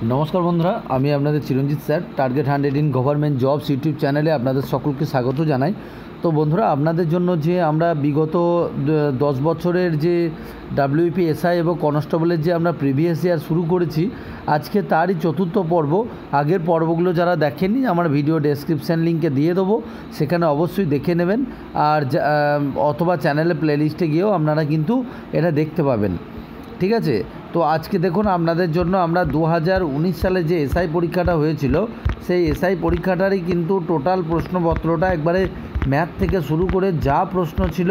নমস্কার বন্ধুরা, আমি আপনাদের Chiranjit sir. Target 100 in government jobs YouTube চ্যানেলে আপনাদের সকলকে স্বাগত জানাই। তো বন্ধুরা, আপনাদের জন্য যে আমরা বিগত 10 বছরের যে ডাব্লিউপি এসআই এবং কনস্টেবলের যে আমরা প্রিভিয়াস ইয়ার শুরু করেছি, আজকে তারই চতুর্থ পর্ব। আগের পর্বগুলো যারা দেখেননি, আমার ভিডিও ডেসক্রিপশান লিঙ্কে দিয়ে দেবো, সেখানে অবশ্যই দেখে নেবেন। আর অথবা চ্যানেলে প্লেলিস্টে গিয়েও আপনারা কিন্তু এটা দেখতে পাবেন, ঠিক আছে। তো আজকে দেখুন, আপনাদের জন্য আমরা 2019 সালে যে এসআই পরীক্ষাটা হয়েছিল, সেই এসআই পরীক্ষাটারই কিন্তু টোটাল প্রশ্নপত্রটা একবারে ম্যাথ থেকে শুরু করে যা প্রশ্ন ছিল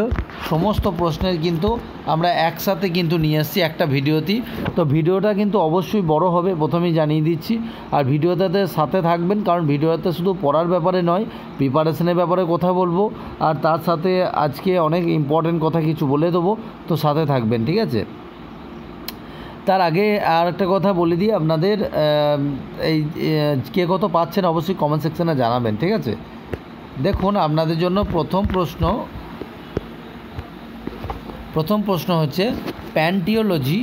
সমস্ত প্রশ্নের কিন্তু আমরা একসাথে কিন্তু নিয়ে এসেছি একটা ভিডিওতেই। তো ভিডিওটা কিন্তু অবশ্যই বড় হবে, প্রথমেই জানিয়ে দিচ্ছি। আর ভিডিওটাতে সাথে থাকবেন, কারণ ভিডিওতে শুধু পড়ার ব্যাপারে নয়, প্রিপারেশনের ব্যাপারে কথা বলবো, আর তার সাথে আজকে অনেক ইম্পর্টেন্ট কথা কিছু বলে দেবো। তো সাথে থাকবেন, ঠিক আছে। তার আগে আর একটা কথা বলে দিই আপনাদের, এই কে কত পাচ্ছেন অবশ্যই কমেন্ট সেকশানে জানাবেন, ঠিক আছে। দেখুন, আপনাদের জন্য প্রথম প্রশ্ন হচ্ছে, প্যান্টিওলজি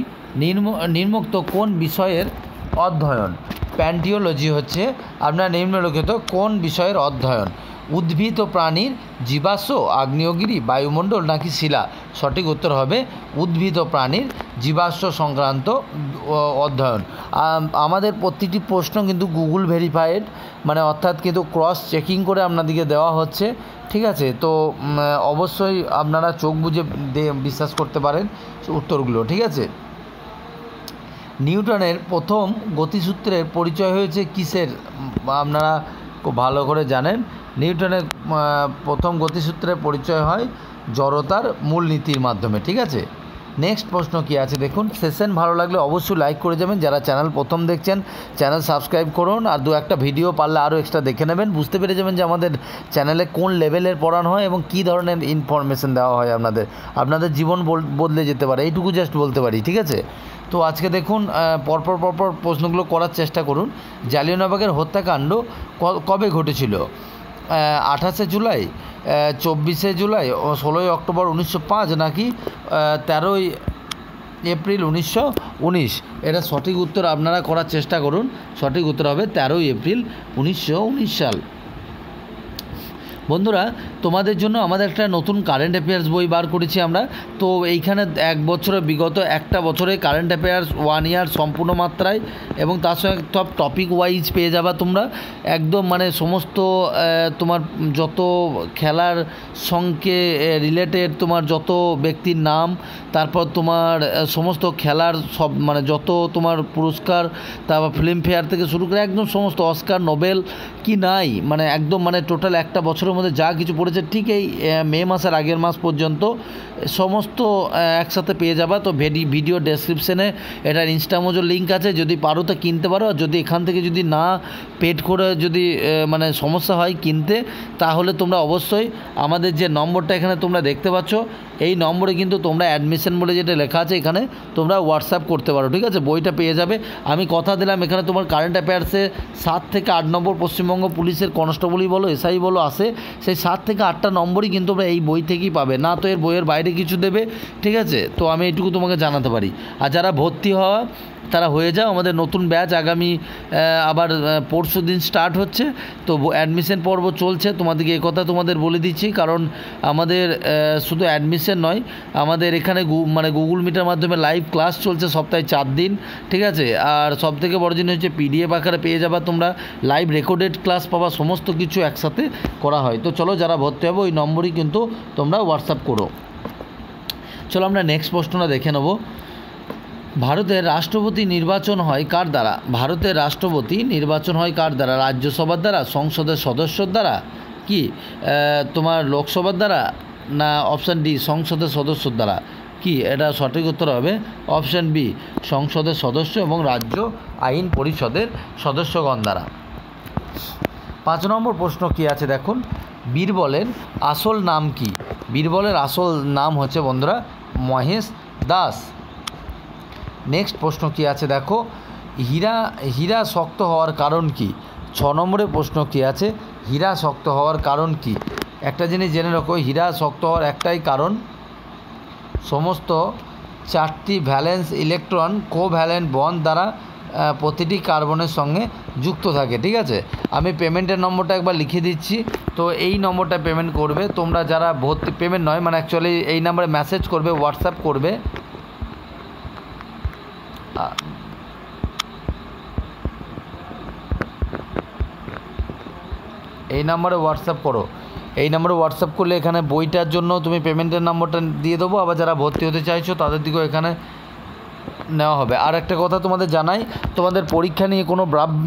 নিম্নোক্ত কোন বিষয়ের অধ্যয়ন? প্যান্টিওলজি হচ্ছে আপনার নিম্নলিখিত কোন বিষয়ের অধ্যয়ন? উদ্ভিদ ও প্রাণীর জীবাশ্ম, আগ্নেয়গিরি, বায়ুমণ্ডল নাকি শিলা? সঠিক উত্তর হবে উদ্ভিদ ও প্রাণীর জীবাশ্ম সংক্রান্ত অধ্যয়ন। আমাদের প্রতিটি প্রশ্ন কিন্তু গুগল ভেরিফাইড, মানে অর্থাৎ কিন্তু ক্রস চেকিং করে আপনাদেরকে দেওয়া হচ্ছে, ঠিক আছে। তো অবশ্যই আপনারা চোখ বুজে বিশ্বাস করতে পারেন উত্তরগুলো, ঠিক আছে। নিউটনের প্রথম গতিসূত্রের পরিচয় হয়েছে কিসের? আপনারা খুব ভালো করে জানেন, নিউটনের প্রথম গতিসূত্রের পরিচয় হয় জড়তার মূলনীতির মাধ্যমে, ঠিক আছে। নেক্সট প্রশ্ন কী আছে দেখুন। সেশন ভালো লাগলে অবশ্যই লাইক করে যাবেন। যারা চ্যানেল প্রথম দেখছেন, চ্যানেল সাবস্ক্রাইব করুন, আর দু একটা ভিডিও পারলে আরও এক্সট্রা দেখে নেবেন। বুঝতে পেরে যাবেন যে আমাদের চ্যানেলে কোন লেভেলের পড়ানো হয় এবং কী ধরনের ইনফরমেশন দেওয়া হয় আপনাদের জীবন বদলে যেতে পারে, এইটুকু জাস্ট বলতে পারি, ঠিক আছে। তো আজকে দেখুন, পরপর প্রশ্নগুলো করার চেষ্টা করুন। জালিয়ানওয়ালাবাগের হত্যাকাণ্ড কবে ঘটেছিল? 28শে জুলাই, 24শে জুলাই, 16ই অক্টোবর 1905 নাকি 13ই এপ্রিল 1919? এটা সঠিক উত্তর আপনারা করার চেষ্টা করুন। সঠিক উত্তর হবে 13ই এপ্রিল 1919 সাল। বন্ধুরা, তোমাদের জন্য আমাদের একটা নতুন কারেন্ট অ্যাফেয়ার্স বই বার করেছি আমরা। তো এইখানে এক বছরের বিগত একটা বছরে কারেন্ট অ্যাফেয়ার্স 1 ইয়ার সম্পূর্ণ মাত্রায়, এবং তার সঙ্গে সব টপিক ওয়াইজ পেয়ে যাবা তোমরা একদম, মানে সমস্ত তোমার যত খেলার সঙ্গে রিলেটেড তোমার যত ব্যক্তির নাম, তারপর তোমার সমস্ত খেলার সব, মানে যত তোমার পুরস্কার, তারপর ফিল্মফেয়ার থেকে শুরু করে একদম সমস্ত অস্কার, নোবেল কি নাই, মানে একদম, মানে টোটাল একটা বছরের মধ্যে যা কিছু পড়েছে, ঠিক এই মে মাসের আগের মাস পর্যন্ত সমস্ত একসাথে পেয়ে যাবা। তো ভিডিও ডেসক্রিপশানে এটার ইনস্টামোজোর লিঙ্ক আছে, যদি পারো তো কিনতে পারো। আর যদি এখান থেকে যদি না পেড করে যদি মানে সমস্যা হয় কিনতে, তাহলে তোমরা অবশ্যই আমাদের যে নম্বরটা এখানে তোমরা দেখতে পাচ্ছ, এই নম্বরে কিন্তু তোমরা অ্যাডমিশন বলে যেটা লেখা আছে এখানে তোমরা হোয়াটসঅ্যাপ করতে পারো, ঠিক আছে। বইটা পেয়ে যাবে। আমি কথা দিলাম, এখানে তোমার কারেন্ট অ্যাফেয়ার্সে 7 থেকে 8 নম্বর পশ্চিমবঙ্গ পুলিশের কনস্টেবলই বলো, এসআই বলো আসে, সেই 7 থেকে 8টা নম্বরই কিন্তু তোমরা এই বই থেকেই পাবে, না তো এর বইয়ের বাইরে কিছু দেবে, ঠিক আছে। তো আমি এইটুকু তোমাকে জানাতে পারি। আর যারা ভর্তি হওয়া তারা হয়ে যাও, আমাদের নতুন ব্যাচ আগামী আবার পরশু দিন স্টার্ট হচ্ছে। তো অ্যাডমিশন পর্ব চলছে, তোমাদেরকে এই কথা তোমাদের বলে দিচ্ছি, কারণ আমাদের শুধু অ্যাডমিশন নয়, আমাদের এখানে মানে গুগল মিটের মাধ্যমে লাইভ ক্লাস চলছে সপ্তাহে 4 দিন, ঠিক আছে। আর সবথেকে বড় জিনিস হচ্ছে পিডিএফ আকারে পেয়ে যাবা তোমরা, লাইভ রেকর্ডেড ক্লাস পাবা, সমস্ত কিছু একসাথে করা হয়। তো চলো, যারা ভর্তি হবে ওই নম্বরই কিন্তু তোমরা হোয়াটসঅ্যাপ করো। চলো আমরা নেক্সট প্রশ্নটা দেখে নেব। ভারতের রাষ্ট্রপতি নির্বাচন হয় কার দ্বারা? ভারতের রাষ্ট্রপতি নির্বাচন হয় কার দ্বারা? রাজ্যসভার দ্বারা, সংসদের সদস্যর দ্বারা, কি তোমার লোকসভার দ্বারা, না অপশান ডি সংসদের সদস্যর দ্বারা? কি এটা সঠিক উত্তর হবে অপশান বি, সংসদের সদস্য এবং রাজ্য আইন পরিষদের সদস্যগণ দ্বারা। 5 নম্বর প্রশ্ন কি আছে দেখুন। বীরবলের আসল নাম কি? বীরবলের আসল নাম হচ্ছে বন্ধুরা মহেশ দাস। নেক্সট প্রশ্ন কি আছে দেখো। হীরা শক্ত হওয়ার কারণ কি? 6 নম্বরের প্রশ্ন কি আছে, হীরা শক্ত হওয়ার কারণ কি? একটা জিনিস জেনে রাখো, হীরা শক্ত হওয়ার একটাই কারণ, সমস্ত 4টি ভ্যালেন্স ইলেকট্রন কোভ্যালেন্ট বন্ড দ্বারা প্রতিটি কার্বনের সঙ্গে যুক্ত থাকে। ঠিক আছে, আমি পেমেন্টের নম্বরটা একবার লিখে দিচ্ছি। তো এই নম্বরটা পেমেন্ট করবে তোমরা যারা ভর্তি, পেমেন্ট নয় মানে অ্যাকচুয়ালি এই নম্বরে মেসেজ করবে, হোয়াটসঅ্যাপ করবে। এই নাম্বারে হোয়াটসঅ্যাপ করো, এই নাম্বারে হোয়াটসঅ্যাপ করলে এখানে বইটার জন্য তুমি পেমেন্টের নম্বরটা দিয়ে দেবো। আবার যারা ভর্তি হতে চাইছো তাদের দিকেও এখানে নেওয়া হবে। আর একটা কথা তোমাদের জানাই, তোমাদের পরীক্ষা নিয়ে কোনো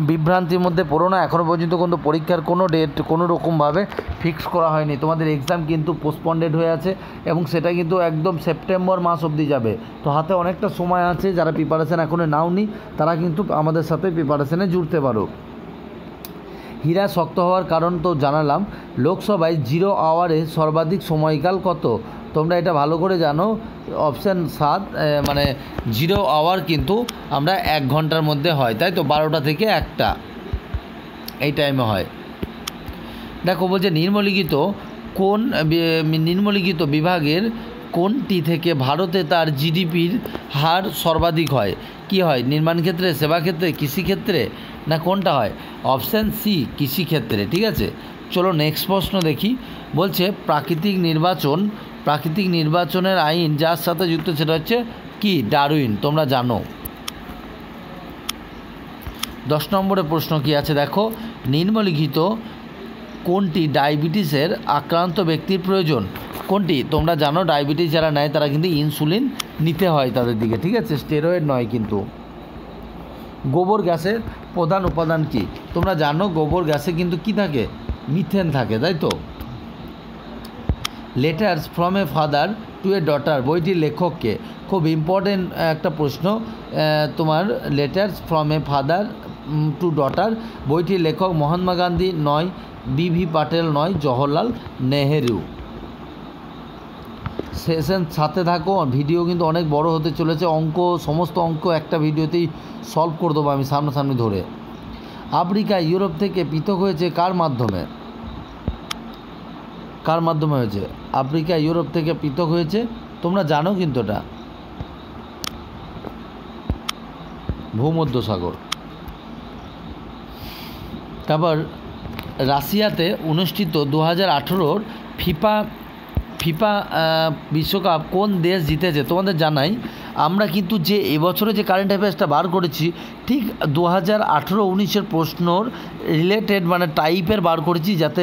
বিভ্রান্তির মধ্যে পড়ো না। এখনও পর্যন্ত কোনো পরীক্ষার কোনো ডেট কোনো রকমভাবে ফিক্স করা হয়নি। তোমাদের এক্সাম কিন্তু পোস্টপন্ডেড হয়ে আছে এবং সেটা কিন্তু একদম সেপ্টেম্বর মাস অবধি যাবে। তো হাতে অনেকটা সময় আছে, যারা প্রিপারেশান এখনও নাওনি তারা কিন্তু আমাদের সাথে প্রিপারেশানে জুড়তে পারো। হীরা শক্ত হওয়ার কারণ তো জানালাম। লোকসভায় 0 আওয়ারে সর্বাধিক সময়কাল কত? তোমরা এটা ভালো করে জানো, অপশান 7 মানে 0 আওয়ার কিন্তু আমরা 1 ঘন্টার মধ্যে হয়, তাই তো 12টা থেকে 1টা এই টাইমে হয়। দেখো বলছে নিম্নলিখিত বিভাগের কোনটি থেকে ভারতে তার জিডিপির হার সর্বাধিক হয়? কি হয়, নির্মাণ ক্ষেত্রে, সেবা ক্ষেত্রে, কৃষিক্ষেত্রে, না কোনটা হয়? অপশান সি, কৃষিক্ষেত্রে। ঠিক আছে, চলো নেক্সট প্রশ্ন দেখি। বলছে প্রাকৃতিক নির্বাচনের আইন যার সাথে যুক্ত সেটা হচ্ছে কি? ডারউইন। তোমরা জানো। 10 নম্বরের প্রশ্ন কি আছে দেখো, নিম্নলিখিত কোনটি ডায়াবেটিসের আক্রান্ত ব্যক্তির প্রয়োজন? কোনটি? তোমরা জানো ডায়াবেটিস যারা নেয় তারা কিন্তু ইনসুলিন নিতে হয় তাদের দিকে। ঠিক আছে, স্টেরয়েড নয় কিন্তু। গোবর গ্যাসের প্রধান উপাদান কি? তোমরা জানো গোবর গ্যাসে কিন্তু কি থাকে? মিথেন থাকে, তাই তো। Letters from a father to A daughter বইটির লেখককে? খুব ইম্পর্টেন্ট একটা প্রশ্ন তোমার। Letters from a father to daughter বইটির লেখক মহাত্মা গান্ধী নয়, বি.ভি. পাটেল নয়, জওহরলাল নেহেরু। সেশন সাথে থাকো, ভিডিও কিন্তু অনেক বড় হতে চলেছে। সমস্ত অঙ্ক একটা ভিডিওতেই সলভ করে দেবো আমি সামনাসামনি ধরে। আফ্রিকা ইউরোপ থেকে পৃথক হয়েছে কার মাধ্যমে? কার মাধ্যমে হয়েছে? আফ্রিকা ইউরোপ থেকে পৃথক হয়েছে, তোমরা জানো কিন্তু এটা ভূমধ্যসাগর। তারপর রাশিয়াতে অনুষ্ঠিত 2018 ফিফা বিশ্বকাপ কোন দেশ জিতেছে? তোমাদের জানাই আমরা কিন্তু যে এবছরে যে কারেন্ট অ্যাফেয়ার্সটা বার করেছি ঠিক 2018-19 প্রশ্নর রিলেটেড মানে টাইপের বার করেছি, যাতে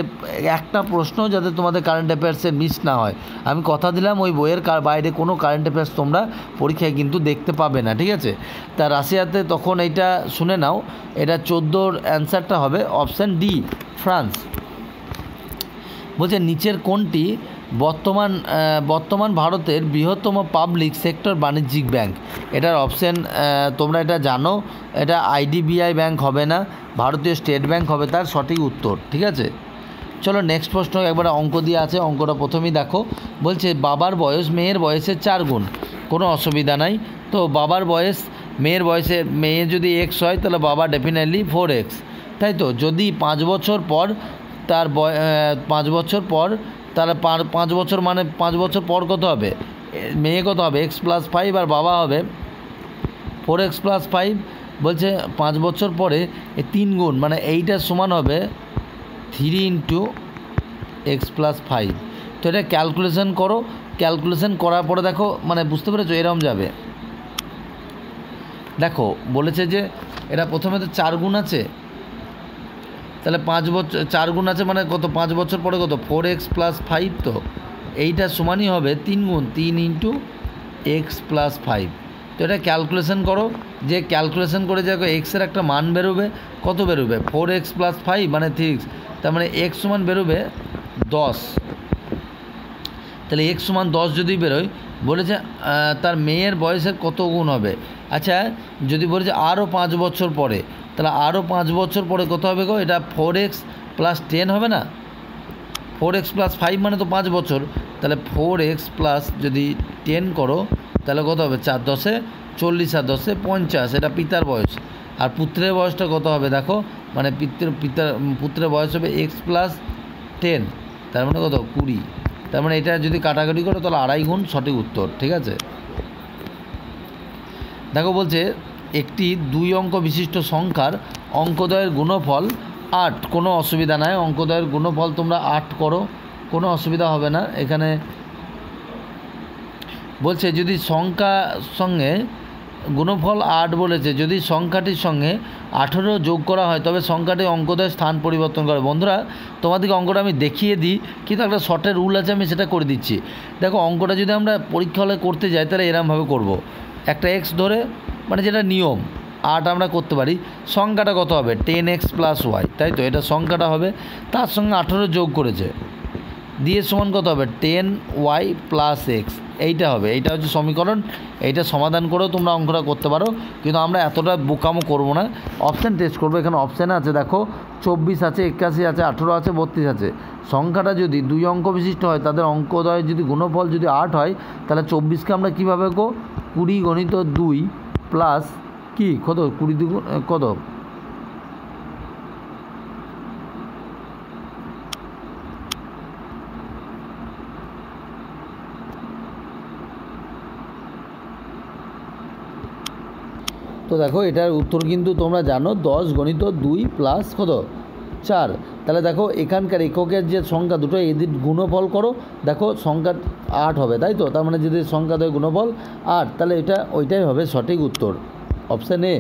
একটা প্রশ্ন যাতে তোমাদের কারেন্ট অ্যাফেয়ার্সে মিস না হয়। আমি কথা দিলাম ওই বইয়ের বাইরে কোনো কারেন্ট অ্যাফেয়ার্স তোমরা পরীক্ষায় কিন্তু দেখতে পাবে না। ঠিক আছে, তা রাশিয়াতে তখন এইটা শুনে নাও, এটা 14-র অ্যান্সারটা হবে অপশান ডি, ফ্রান্স। বলছে নিচের কোনটি বর্তমান ভারতের বৃহত্তম পাবলিক সেক্টর বাণিজ্যিক ব্যাংক? এটার অপশান তোমরা এটা জানো, এটা আইডিবিআই ব্যাংক হবে না, ভারতীয় স্টেট ব্যাংক হবে তার সঠিক উত্তর। ঠিক আছে, চলো নেক্সট প্রশ্ন। একবার অঙ্ক দিয়ে আছে, অঙ্কটা প্রথমেই দেখো। বলছে বাবার বয়স মেয়ের বয়সের 4 গুণ, কোনো অসুবিধা নাই। তো বাবার বয়স মেয়ে যদি এক্স হয় তাহলে বাবা ডেফিনেটলি 4x, তাই তো। যদি 5 বছর পর তার 5 বছর পর তাহলে 5 বছর মানে 5 বছর পর কত হবে? মেয়ে কত হবে? x+5 আর বাবা হবে 4x+5। বলছে 5 বছর পরে 3 গুণ মানে এইটার সমান হবে 3 × x+5। তো এটা ক্যালকুলেশন করো, ক্যালকুলেশন করার পরে দেখো মানে বুঝতে পেরেছো এরকম যাবে। দেখো বলেছে যে এটা প্রথমে তো 4 গুণ আছে, তাহলে 5 বছর 4 গুণ আছে মানে কত? 5 বছর পরে কত? 4x+5। তো এইটা সমানই হবে 3 গুণ 3 × x+5। তো এটা ক্যালকুলেশন করো, যে ক্যালকুলেশন করে দেখো এক্সের একটা মান বেরোবে, কত বেরোবে? 4x+5 মানে 3x, তার মানে x সমান বেরোবে 10। তাহলে x সমান 10 যদি বেরোয়, বলেছে তার মেয়ের বয়সের কত গুণ হবে? আচ্ছা যদি বলেছে আরও 5 বছর পরে, তাহলে আরও 5 বছর পরে কত হবে গো? এটা 4x+10 হবে না? 4x+5 মানে তো 5 বছর, তাহলে 4x+ যদি 10 করো তাহলে কত হবে? 4 10 40 আর 10 50। এটা পিতার বয়স। আর পুত্রের বয়সটা কত হবে দেখো, মানে পুত্রের বয়স হবে x+10, তার মানে কত? 20। তার মানে এটা যদি কাটাকাটি করো তাহলে 2.5 গুণ সঠিক উত্তর। ঠিক আছে, দেখো বলছে একটি 2 অঙ্ক বিশিষ্ট সংখ্যার অঙ্কদ্বয়ের গুণফল 8, কোনো অসুবিধা নাই। অঙ্কদ্বয়ের গুণফল তোমরা 8 করো, কোনো অসুবিধা হবে না। এখানে বলছে যদি সংখ্যার সঙ্গে গুণফল 8 বলেছে, যদি সংখ্যাটির সঙ্গে 18 যোগ করা হয় তবে সংখ্যাটি অঙ্কদ্বয়ের স্থান পরিবর্তন করে। বন্ধুরা তোমাদেরকে অঙ্কটা আমি দেখিয়ে দিই, কিন্তু একটা শর্টের রুল আছে, আমি সেটা করে দিচ্ছি। দেখো অঙ্কটা যদি আমরা পরীক্ষা হলে করতে যাই তাহলে এরমভাবে করব, একটা এক্স ধরে, মানে যেটা নিয়ম 8 আমরা করতে পারি। সংখ্যাটা কত হবে? 10x + y, তাই তো? এটা সংখ্যাটা হবে, তার সঙ্গে 18 যোগ করেছে, দিয়ে সমান কত হবে? 10y + x, এইটা হবে। এইটা হচ্ছে সমীকরণ। এইটা সমাধান করেও তোমরা অঙ্কটা করতে পারো, কিন্তু আমরা এতটা বোকামো করবো না। অপশান টেস্ট করবো। এখানে অপশানে আছে দেখো 24 আছে, 81 আছে, 18 আছে, 32 আছে। সংখ্যাটা যদি 2 অঙ্ক বিশিষ্ট হয়, তাদের অঙ্কদ্বয়ের যদি গুণফল যদি 8 হয়, তাহলে 24কে আমরা কীভাবে 20 × 2 প্লাস কি কত 20 দ্বিগুণ কত, তো দেখো এটার উত্তর কিন্তু তোমরা জানো 10 × 2 প্লাস কত 4। তাহলে দেখো এখানকার এককের যে সংখ্যা দুটো, এদের গুণফল করো, দেখো সংখ্যা 8 হবে, তাই তো? তার মানে যদি সংখ্যা দ্বয় গুণফল 8, তাহলে ওইটাই হবে সঠিক উত্তর, অপশান এ।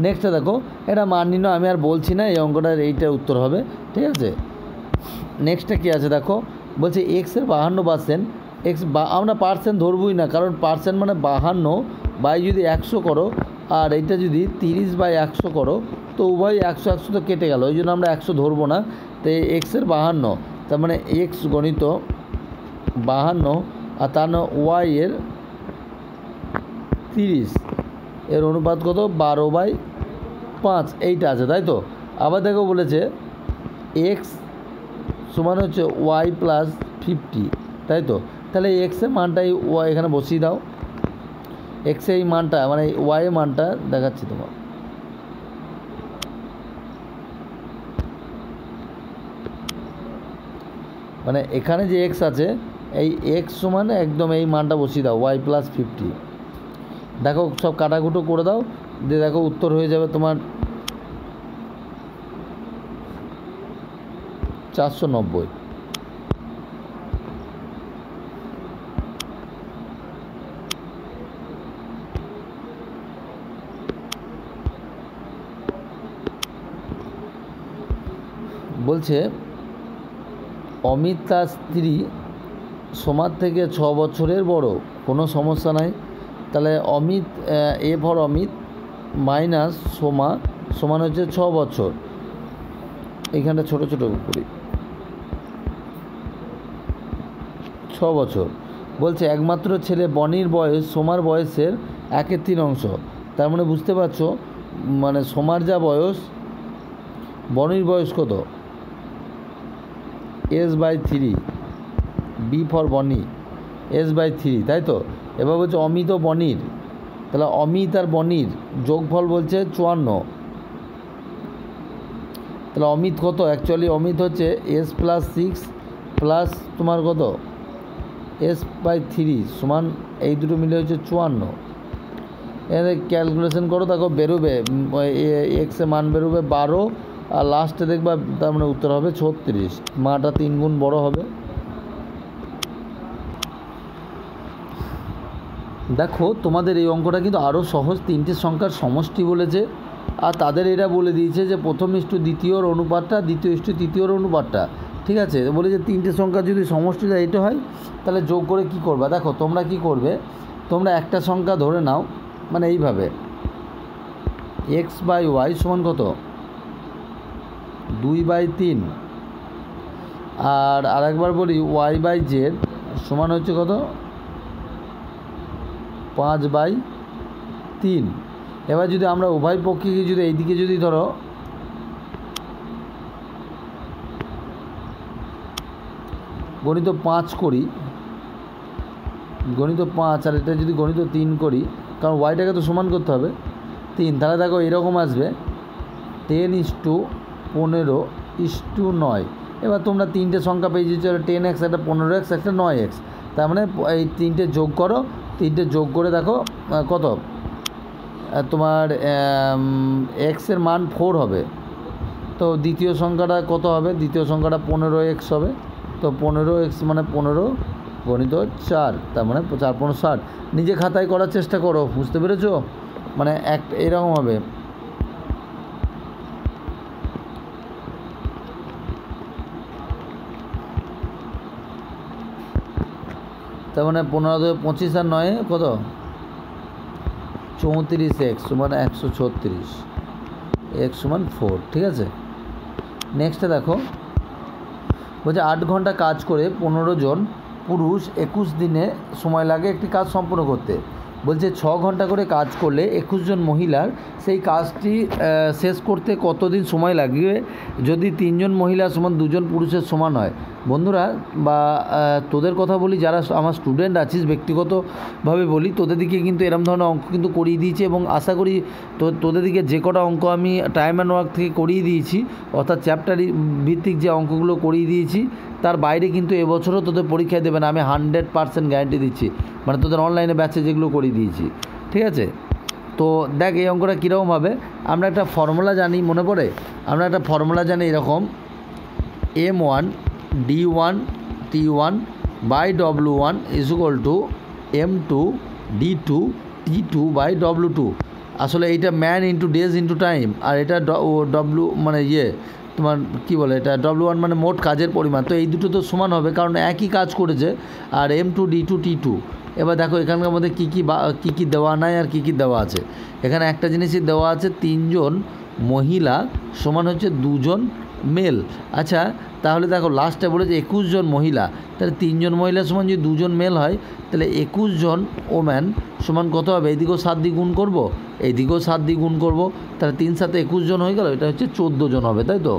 নেক্সটে দেখো এটা মান নির্ণয়, আমি আর বলছি না, এই অঙ্কটার এইটার উত্তর হবে, ঠিক আছে? নেক্সটটা কী আছে দেখো, বলছে এক্সের 52%, এক্স আমরা পার্সেন্ট ধরবই না, কারণ পার্সেন্ট মানে 52 বাই যদি 100 করো, আর এইটা যদি 30/100 করো, তো উভয় 100 100 তো কেটে গেল, ওই জন্য আমরা 100 ধরবো না। তো এক্সের 52, তার মানে এক্স গণিত 52, আর তার ওয়াই এর 30, এর অনুপাত কত? 12/5, এইটা আছে, তাই তো? আবার দেখো বলেছে এক্স সমান হচ্ছে ওয়াই + 50, তাই তো? তাহলে এক্সের মানটাই ওয়াই এখানে বসিয়ে দাও। এক্সের এই মানটা মানে ওয়াই এর মানটা দেখাচ্ছি তোমার, মানে এখানে যে এক্স আছে, এই এক্স সমান একদম এই মানটা বসিয়ে দাও, ওয়াই + 50। দেখো সব কাটাকুটো করে দাও, দিয়ে দেখো উত্তর হয়ে যাবে তোমার 490। বলছে অমিত তার স্ত্রী সোমার থেকে 6 বছরের বড়, কোনো সমস্যা নাই। তাহলে Amit, A for Amit minus Soma সমান হচ্ছে 6 বছর। এইখানটা ছোটো ছোটো করি, 6 বছর। বলছে একমাত্র ছেলে বনির বয়স সোমার বয়সের 1/3 অংশ। তার মানে বুঝতে পারছো, মানে সোমার যা বয়স, বনির বয়স কত? S/3, বি ফর বনি, S/3, তাই তো? এবার বলছে অমিত ও বনির, তাহলে অমিত আর বনির যোগফল বলছে 54। তাহলে অমিত কত? অ্যাকচুয়ালি অমিত হচ্ছে S+6 প্লাস তোমার কত S/3 সমান, এই দুটো মিলে হচ্ছে 54। এখানে ক্যালকুলেশন করো, দেখো বেরোবে এক্সের মান বেরোবে 12, আর লাস্টে দেখবা তার মানে উত্তর হবে 36। মাটা 3 গুণ বড় হবে। দেখো তোমাদের এই অঙ্কটা কিন্তু আরও সহজ, 3টে সংখ্যার সমষ্টি বলেছে, আর তাদের এটা বলে দিয়েছে যে প্রথম ইস্টু দ্বিতীয়র অনুপাতটা, দ্বিতীয় ইস্টু তৃতীয়র অনুপাতটা, ঠিক আছে? বলে যে 3টে সংখ্যা যদি সমষ্টিটা এটা হয়, তাহলে যোগ করে কি করবা? দেখো তোমরা কি করবে, তোমরা একটা সংখ্যা ধরে নাও, মানে এইভাবে x/y সমান কত? 2/3, আর আরেকবার বলি y/z সমান হচ্ছে কত? 5/3। এবার যদি আমরা উভয় পক্ষে যদি এইদিকে যদি ধরো গণিত 5 করি, গণিত 5, আর এটা যদি গণিত 3 করি, কারণ ওয়াইটাকে তো সমান করতে হবে 3, তাহলে দেখো এরকম আসবে 10:15:9। এবার তোমরা 3টে সংখ্যা পেয়ে যাচ্ছ, 10x, একটা 15x, একটা 9x। তার মানে এই 3টে যোগ করো, 3টে যোগ করে দেখো কত তোমার এক্সের মান 4 হবে, তো দ্বিতীয় সংখ্যাটা কত হবে? দ্বিতীয় সংখ্যাটা 15x হবে। তো 15x মানে 15 গণিত 4, তার মানে 4 15 60। নিজে খাতায় করার চেষ্টা করো, বুঝতে পেরেছো? মানে এরকম হবে। তার মানে 15 25 আর 9 কত? 34x সমান 136, x সমান 4। ঠিক আছে, নেক্সটে দেখো, বলছে 8 ঘন্টা কাজ করে 15 জন পুরুষ 21 দিনে সময় লাগে একটি কাজ সম্পূর্ণ করতে। বলছে 6 ঘন্টা করে কাজ করলে 21 জন মহিলার সেই কাজটি শেষ করতে কতদিন সময় লাগবে যদি 3 জন মহিলা সমান 2 জন পুরুষের সমান হয়? বন্ধুরা, বা তোদের কথা বলি, যারা আমার স্টুডেন্ট আছিস ব্যক্তিগতভাবে বলি, তোদের দিকে কিন্তু এরম ধরনের অঙ্ক কিন্তু করিয়ে দিয়েছি, এবং আশা করি তোদের দিকে যে কটা অঙ্ক আমি টাইম অ্যান্ড ওয়ার্ক থেকে করিয়ে দিয়েছি, অর্থাৎ চ্যাপ্টার ভিত্তিক যে অঙ্কগুলো করিয়ে দিয়েছি, তার বাইরে কিন্তু এবছরও তোদের পরীক্ষায় দেবে না, আমি 100% গ্যারান্টি দিচ্ছি। মানে তোদের অনলাইনে ব্যাচে যেগুলো করিয়ে দিয়েছি, ঠিক আছে? তো দেখ এই অঙ্কটা কীরকম হবে। আমরা একটা ফর্মুলা জানি, মনে পড়ে? আমরা একটা ফর্মুলা জানি এরকম, M1 D1 T1 by W1 is equal to M2 D2 T2 by W2। আসলে এইটা man into days into time, আর এটা W মানে তোমার কী বলে, এটা W1 মানে মোট কাজের পরিমাণ। তো এই দুটো তো সমান হবে, কারণ একই কাজ করেছে। আর M2 D2 T2। এবার দেখো এখানকার মধ্যে কী কী দেওয়া নাই আর কী কী দেওয়া আছে। এখানে একটা জিনিসই দেওয়া আছে, 3 জন মহিলা সমান হচ্ছে 2 জন মেল। আচ্ছা, তাহলে দেখো লাস্টে বলেছে 21 জন মহিলা, তাহলে 3 জন মহিলা সমান যদি 2 জন মেল হয়, তাহলে 21 জন ওম্যান সমান কত হবে? এইদিকেও 7 দিয়ে গুণ করবো, এইদিকেও 7 দিয়ে গুণ করবো, তাহলে 3 7 21 জন হয়ে গেল, এটা হচ্ছে 14 জন হবে, তাই তো?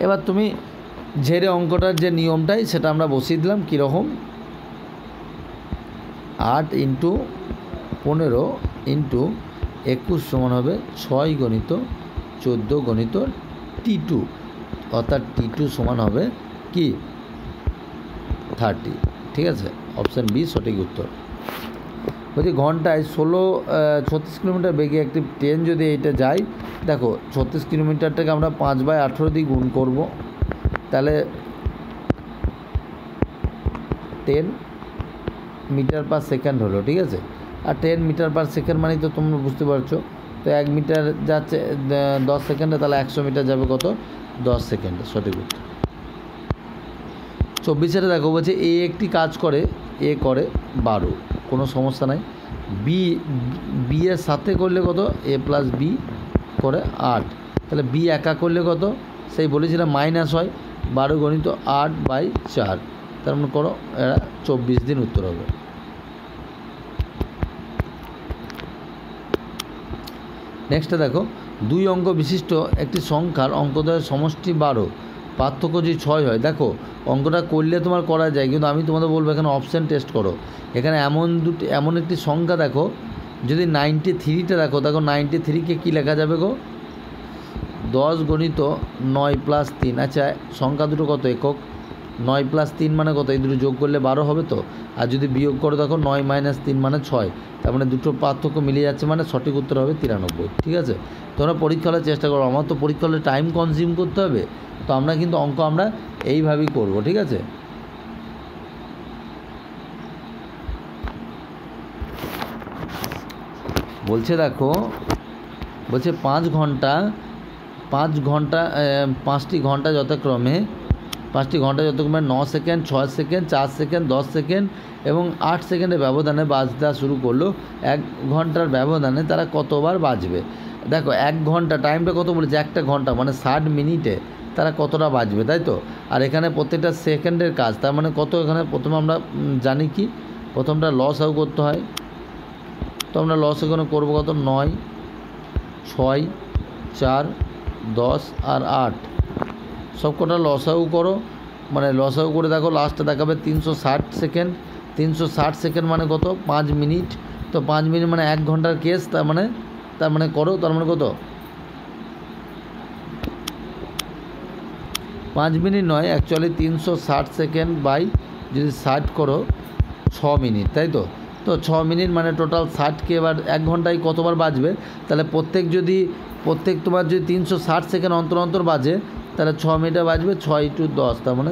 এবার তুমি ঝেড়ে অঙ্কটার যে নিয়মটাই সেটা আমরা বসিয়ে দিলাম। কীরকম? 8 ইন্টু 15 ইন্টু 21 সমান হবে 6 গণিত 14 গণিত T2, অর্থাৎ T2 সমান হবে কি 30। ঠিক আছে, অপশান বি সঠিক উত্তর। বলছি ঘন্টায় 36 কিলোমিটার বেগে একটি ট্রেন যদি এইটা যায়, দেখো 36 কিলোমিটারটাকে আমরা 5/18 দিয়ে গুণ করব, তাহলে 10 মিটার পার সেকেন্ড হলো। ঠিক আছে, আর 10 মিটার পার সেকেন্ড মানে তো তোমরা বুঝতে পারছো। তো 1 মিটার যাচ্ছে 10 সেকেন্ডে, তাহলে 100 মিটার যাবে কত? 10 সেকেন্ডে, সঠিক উত্তর। 24 দেখো, বলছে এ একটি কাজ করে, এ করে 12, কোনো সমস্যা নাই। বি এর সাথে করলে কত? A প্লাস বি করে 8, তাহলে বি একা করলে কত? সেই বলেছিলাম মাইনাস হয়, 12 গণিত 8/4, তার মানে করো এরা 24 দিন উত্তর হবে। নেক্সটে দেখো, 2 অঙ্ক বিশিষ্ট একটি সংখ্যার অঙ্কদ্বয়ের সমষ্টি 12, পার্থক্য যদি 6 হয়। দেখো অঙ্কটা করলে তোমার করা যায়, কিন্তু আমি তোমাদের বলবো এখানে অপশান টেস্ট করো। এখানে এমন একটি সংখ্যা দেখো, যদি 93টা দেখো, 93কে কী লেখা যাবে গো? 10 গণিত 9 প্লাস 3। আচ্ছা, সংখ্যা দুটো কত একক? 9 প্লাস 3 মানে কত? এই দুটো যোগ করলে 12 হবে তো। আর যদি বিয়োগ করো দেখো 9 মাইনাস 3 মানে 6, তার মানে দুটো পার্থক্য মিলে যাচ্ছে, মানে সঠিক উত্তর হবে 93। ঠিক আছে, তোমরা পরীক্ষা হলে চেষ্টা করো। আমার তো পরীক্ষা হলে টাইম কনজিউম করতে হবে, তো আমরা কিন্তু অঙ্ক আমরা এইভাবেই করব। ঠিক আছে, বলছে দেখো, বলছে 5টি ঘন্টা যথাক্রমে 9 সেকেন্ড, 6 সেকেন্ড, 4 সেকেন্ড, 10 সেকেন্ড এবং 8 সেকেন্ডের ব্যবধানে বাজতে শুরু করলো। 1 ঘন্টার ব্যবধানে তারা কতবার বাজবে? দেখো 1 ঘন্টা টাইমটা কত বলেছে? 1 ঘন্টা মানে 60 মিনিটে তারা কতটা বাজবে, তাই তো? আর এখানে প্রত্যেকটা সেকেন্ডের কাজ, তার মানে কত? এখানে প্রথমে আমরা জানি কি, প্রথমটা লস আউ করতে হয়, তো আমরা লস এখানে করবো কত? 9, 6, 4, 10 আর 8, সব কটা লস আউ করো, মানে লস আউ করে দেখো লাস্টে দেখাবে 360 সেকেন্ড। 360 সেকেন্ড মানে কত? 5 মিনিট। তো 5 মিনিট মানে 1 ঘন্টার কেস, তার মানে করো, তার মানে কত? 5 মিনিট নয়, অ্যাকচুয়ালি 360 সেকেন্ড বাই যদি 60 করো 6 মিনিট, তাই তো? তো 6 মিনিট মানে টোটাল 60কে এবার 1 ঘন্টায় কতবার বাজবে, তাহলে প্রত্যেক তোমার যদি 360 সেকেন্ড অন্তর অন্তর বাজে, তাহলে 6 মিনিটে বাজবে 6 × 10, তার মানে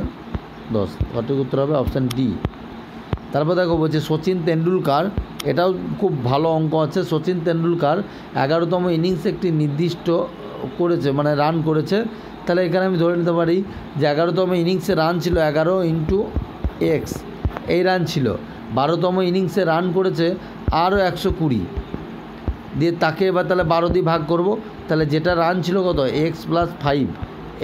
10। সঠিক উত্তর হবে অপশান ডি। তারপর দেখো বলছে সচিন তেন্ডুলকার, এটাও খুব ভালো অঙ্ক আছে। সচিন তেন্ডুলকার 11তম ইনিংসে একটি নির্দিষ্ট করেছে, মানে রান করেছে। তাহলে এখানে আমি ধরে নিতে পারি যে 11তম ইনিংসে রান ছিল 11 × x, এই রান ছিল। 12তম ইনিংসে রান করেছে আরও 120 দিয়ে, তাকে এবার তাহলে 12 দিয়ে ভাগ করব। তাহলে যেটা রান ছিল কত, x + 5,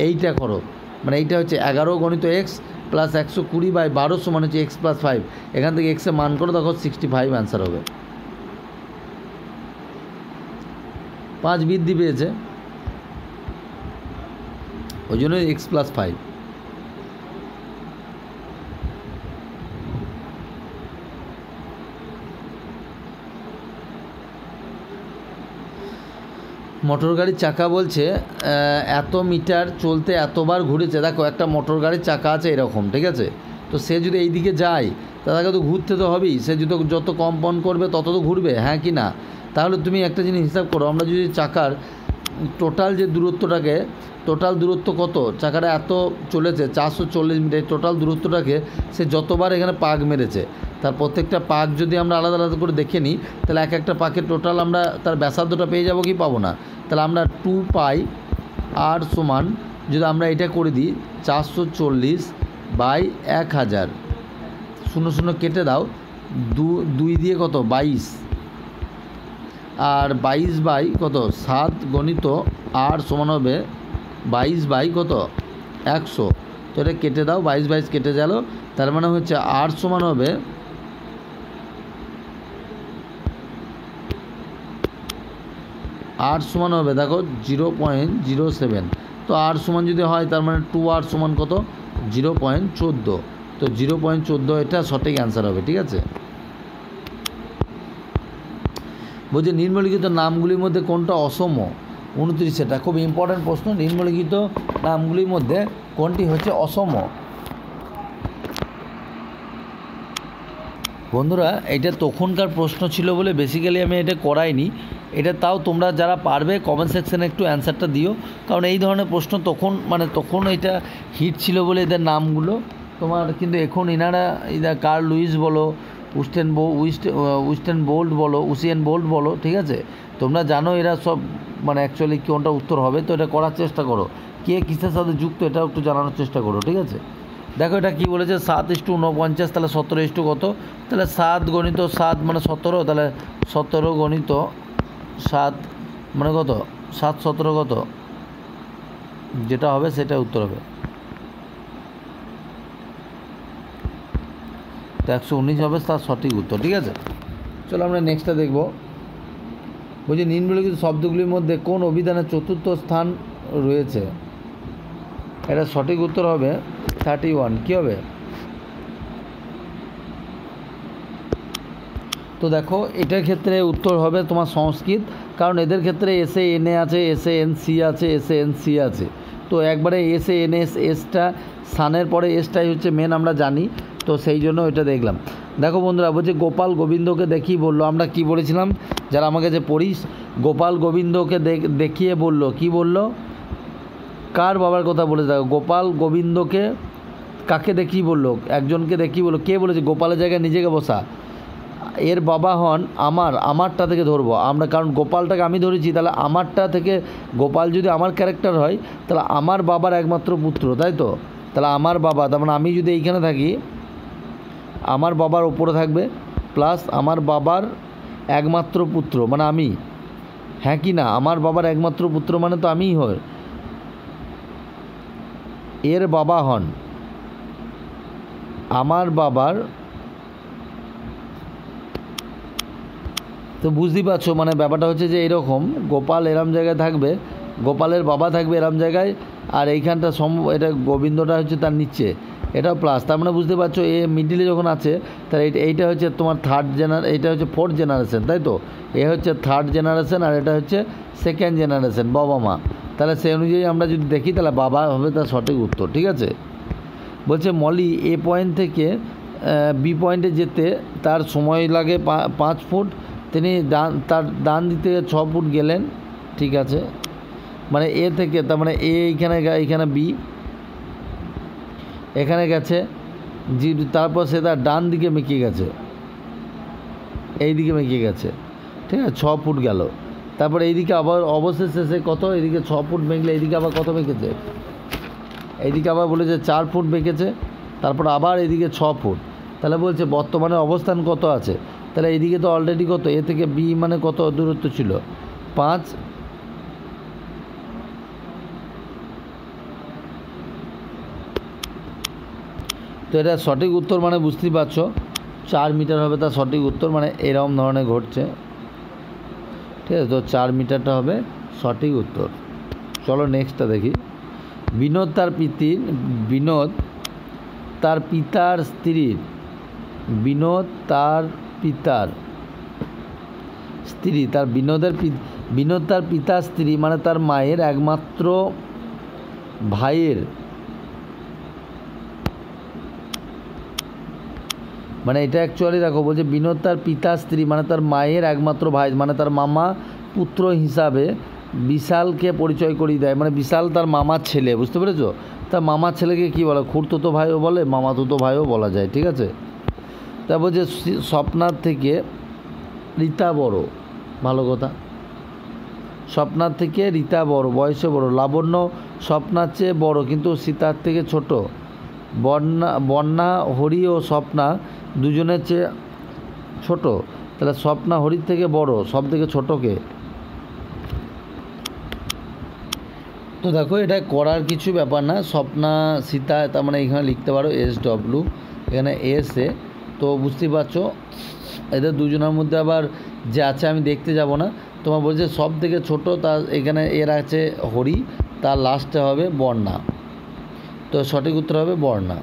এইটা করো, মানে এইটা হচ্ছে 11 × x + 120/12 সমান হচ্ছে x + 5। এখান থেকে x এর মান করো, দেখো 65 অ্যান্সার হবে। 5 বৃদ্ধি পেয়েছে, ওই জন্য x + 5। মোটর গাড়ির চাকা বলছে এত মিটার চলতে এতবার ঘুরেছে। দেখো একটা মোটর গাড়ির চাকা আছে এরকম, ঠিক আছে, তো সে যদি এই দিকে যায় তাকে তো ঘুরতে তো হবেই, সে যত কম্পন করবে তত তো ঘুরবে, হ্যাঁ কি না? তাহলে তুমি একটা জিনিস হিসাব করো, আমরা যদি চাকার টোটাল যে দূরত্বটাকে, টোটাল দূরত্ব কত, চাকাটা এত চলেছে 440 মিটার, টোটাল দূরত্বটাকে সে যতবার এখানে পাক মেরেছে, তার প্রত্যেকটা পাক যদি আমরা আলাদা আলাদা করে দেখে নিই, তাহলে এক একটা পাকের টোটাল আমরা তার ব্যাসার্ধটা পেয়ে যাব কি পাবো না? তাহলে আমরা 2πr সমান যদি আমরা এটা করে দিই 440/1000, 0 কেটে দাও, 2 দিয়ে কত 22, আর 22 কত 7 × r সমান হবে 22 কত 100। তো এটা কেটে দাও, 22 কেটে গেল, তার মানে হচ্ছে r সমান হবে দেখো 0.07। তো r সমান যদি হয় তার মানে 2r সমান কত 0.14। তো 0.14 এটা সঠিক অ্যান্সার হবে, ঠিক আছে। বলছে নিম্নলিখিত নামগুলির মধ্যে কোনটা অসম? 29, এটা খুব ইম্পর্ট্যান্ট প্রশ্ন। নিম্নলিখিত নামগুলির মধ্যে কোনটি হচ্ছে অসম? বন্ধুরা এটা তখনকার প্রশ্ন ছিল বলে বেসিক্যালি আমি এটা করাইনি, এটা তাও তোমরা যারা পারবে কমেন্ট সেকশানে একটু অ্যান্সারটা দিও, কারণ এই ধরনের প্রশ্ন তখন এটা হিট ছিল বলে এদের নামগুলো তোমার, কিন্তু এখন এনারা কার্ল লুইস বলো, উইস্টেন বোল্ট বলো, ঠিক আছে, তোমরা জানো এরা সব মানে অ্যাকচুয়ালি কোনটা উত্তর হবে। তো এটা করার চেষ্টা করো, কে কিসের সাথে যুক্ত এটাও একটু জানানোর চেষ্টা করো, ঠিক আছে। দেখো এটা কী বলেছে, 7:49, তাহলে 17 কত, তাহলে 7 × 7 মানে 17, তাহলে 17 × 7 মানে কত 7 17 কত, যেটা হবে সেটা উত্তর হবে। তো 119 হবে তার সঠিক উত্তর, ঠিক আছে। চলো আমরা নেক্সটটা দেখব। বলছি নিম্নলিখিত শব্দগুলির মধ্যে কোন অভিধানের 4র্থ স্থান রয়েছে? এটা সঠিক উত্তর হবে 31। কী হবে? তো দেখো এটার ক্ষেত্রে উত্তর হবে তোমার সংস্কৃত, কারণ এদের ক্ষেত্রে SANA আছে, SANC আছে, SANC আছে। তো একবারে SANS, এসটা স্থানের পরে এসটাই হচ্ছে মেন, আমরা জানি, তো সেই জন্য এটা দেখলাম। দেখো বন্ধুরা বলছে গোপাল গোবিন্দকে দেখিয়ে বললো, আমরা কি বলেছিলাম যারা আমাকে যে পড়িস, গোপাল গোবিন্দকে দেখিয়ে বললো, কি বললো, কার বাবার কথা বলেছে? দেখো গোপাল গোবিন্দকে কাকে দেখিয়ে বললো, একজনকে দেখিয়ে বললো, কে বলেছে? গোপালের জায়গায় নিজেকে বসা, এর বাবা হন আমারটা থেকে ধরবো আমরা, কারণ গোপালটাকে আমি ধরেছি, তাহলে আমারটা থেকে গোপাল যদি আমার ক্যারেক্টার হয় তাহলে আমার বাবার একমাত্র পুত্র, তাই তো, তাহলে আমার বাবা, তার মানে আমি যদি এইখানে থাকি আমার বাবার ওপরে থাকবে প্লাস আমার বাবার একমাত্র পুত্র মানে আমি, হ্যাঁ কি না? আমার বাবার একমাত্র পুত্র মানে তো আমিই হই, এর বাবা হন আমার বাবার, তো বুঝতেই পারছো মানে ব্যাপারটা হচ্ছে যে এরকম, গোপাল এরম জায়গায় থাকবে, গোপালের বাবা থাকবে এরম জায়গায়, আর এইখানটা এটা গোবিন্দটা হচ্ছে তার নিচে, এটাও প্লাস, তার মানে বুঝতে পারছো এ মিডিলে যখন আছে তাহলে এইটা হচ্ছে তোমার এইটা হচ্ছে 4th জেনারেশন, তাই তো, এ হচ্ছে 3rd জেনারেশন আর এটা হচ্ছে 2nd জেনারেশন, বাবা মা, তাহলে সেই অনুযায়ী আমরা যদি দেখি তাহলে বাবা হবে তার সঠিক উত্তর, ঠিক আছে। বলছে মলি এ পয়েন্ট থেকে বি পয়েন্টে যেতে তার সময় লাগে 5 ফুট, তিনি তার ডান দিক থেকে 6 ফুট গেলেন, ঠিক আছে। মানে এ থেকে, তার মানে এ এইখানে বি এখানে গেছে জি, তারপর সে তার ডান দিকে মেঁকে গেছে, এই দিকে মেঁকে গেছে, ঠিক আছে, 6 ফুট গেল। তারপরে এইদিকে আবার অবশেষে সে কত, এইদিকে 6 ফুট মেঁকলে এইদিকে আবার কত মেঁকেছে, এইদিকে আবার বলেছে 4 ফুট মেঁকেছে, তারপর আবার এইদিকে 6 ফুট। তাহলে বলছে বর্তমানে অবস্থান কত আছে, তাহলে এইদিকে তো অলরেডি কত, এ থেকে বি মানে কত দূরত্ব ছিল 5, তো এটা সঠিক উত্তর মানে বুঝতেই পারছো 4 মিটার হবে তার সঠিক উত্তর, মানে এরকম ধরনের ঘটছে, ঠিক আছে। তো 4 মিটারটা হবে সঠিক উত্তর। চলো নেক্সটটা দেখি। বিনোদ তার পিতার স্ত্রীর, বিনোদ তার পিতার স্ত্রী, বিনোদ তার পিতার স্ত্রী মানে তার মায়ের একমাত্র ভাইয়ের, মানে এটা অ্যাকচুয়ালি দেখো বলছে বিনোদ তার পিতার স্ত্রী মানে তার মায়ের একমাত্র ভাই, মানে তার মামা পুত্র হিসাবে বিশালকে পরিচয় করিয়ে দেয়, মানে বিশাল তার মামার ছেলে, বুঝতে পেরেছো। তার মামার ছেলেকে কী বলে, খুড়তুতো ভাইও বলে, মামাতুতো ভাইও বলা যায়, ঠিক আছে। তারপর যে স্বপ্নার থেকে রীতা বড়, ভালো কথা, স্বপ্নার থেকে রীতা বড়, বয়সে বড়, লাবণ্য স্বপ্নার চেয়ে বড় কিন্তু সীতার থেকে ছোট, বন্যা হরি ও স্বপ্না দুজনের চেয়ে ছোট, তাহলে স্বপ্না হরির থেকে বড়, সব থেকে ছোটকে। তো দেখো এটা করার কিছু ব্যাপার না, স্বপ্না সীতা, তার মানে এখানে লিখতে পারো SW, এখানে এসে, তো বুঝতেই পারছো এদের দুজনের মধ্যে আবার যে আছে আমি দেখতে যাব না, তোমার বলছে সব থেকে ছোট, তার এখানে এর আছে হরি, তার লাস্টে হবে বর্ণা, তো সঠিক উত্তর হবে বর্ণা।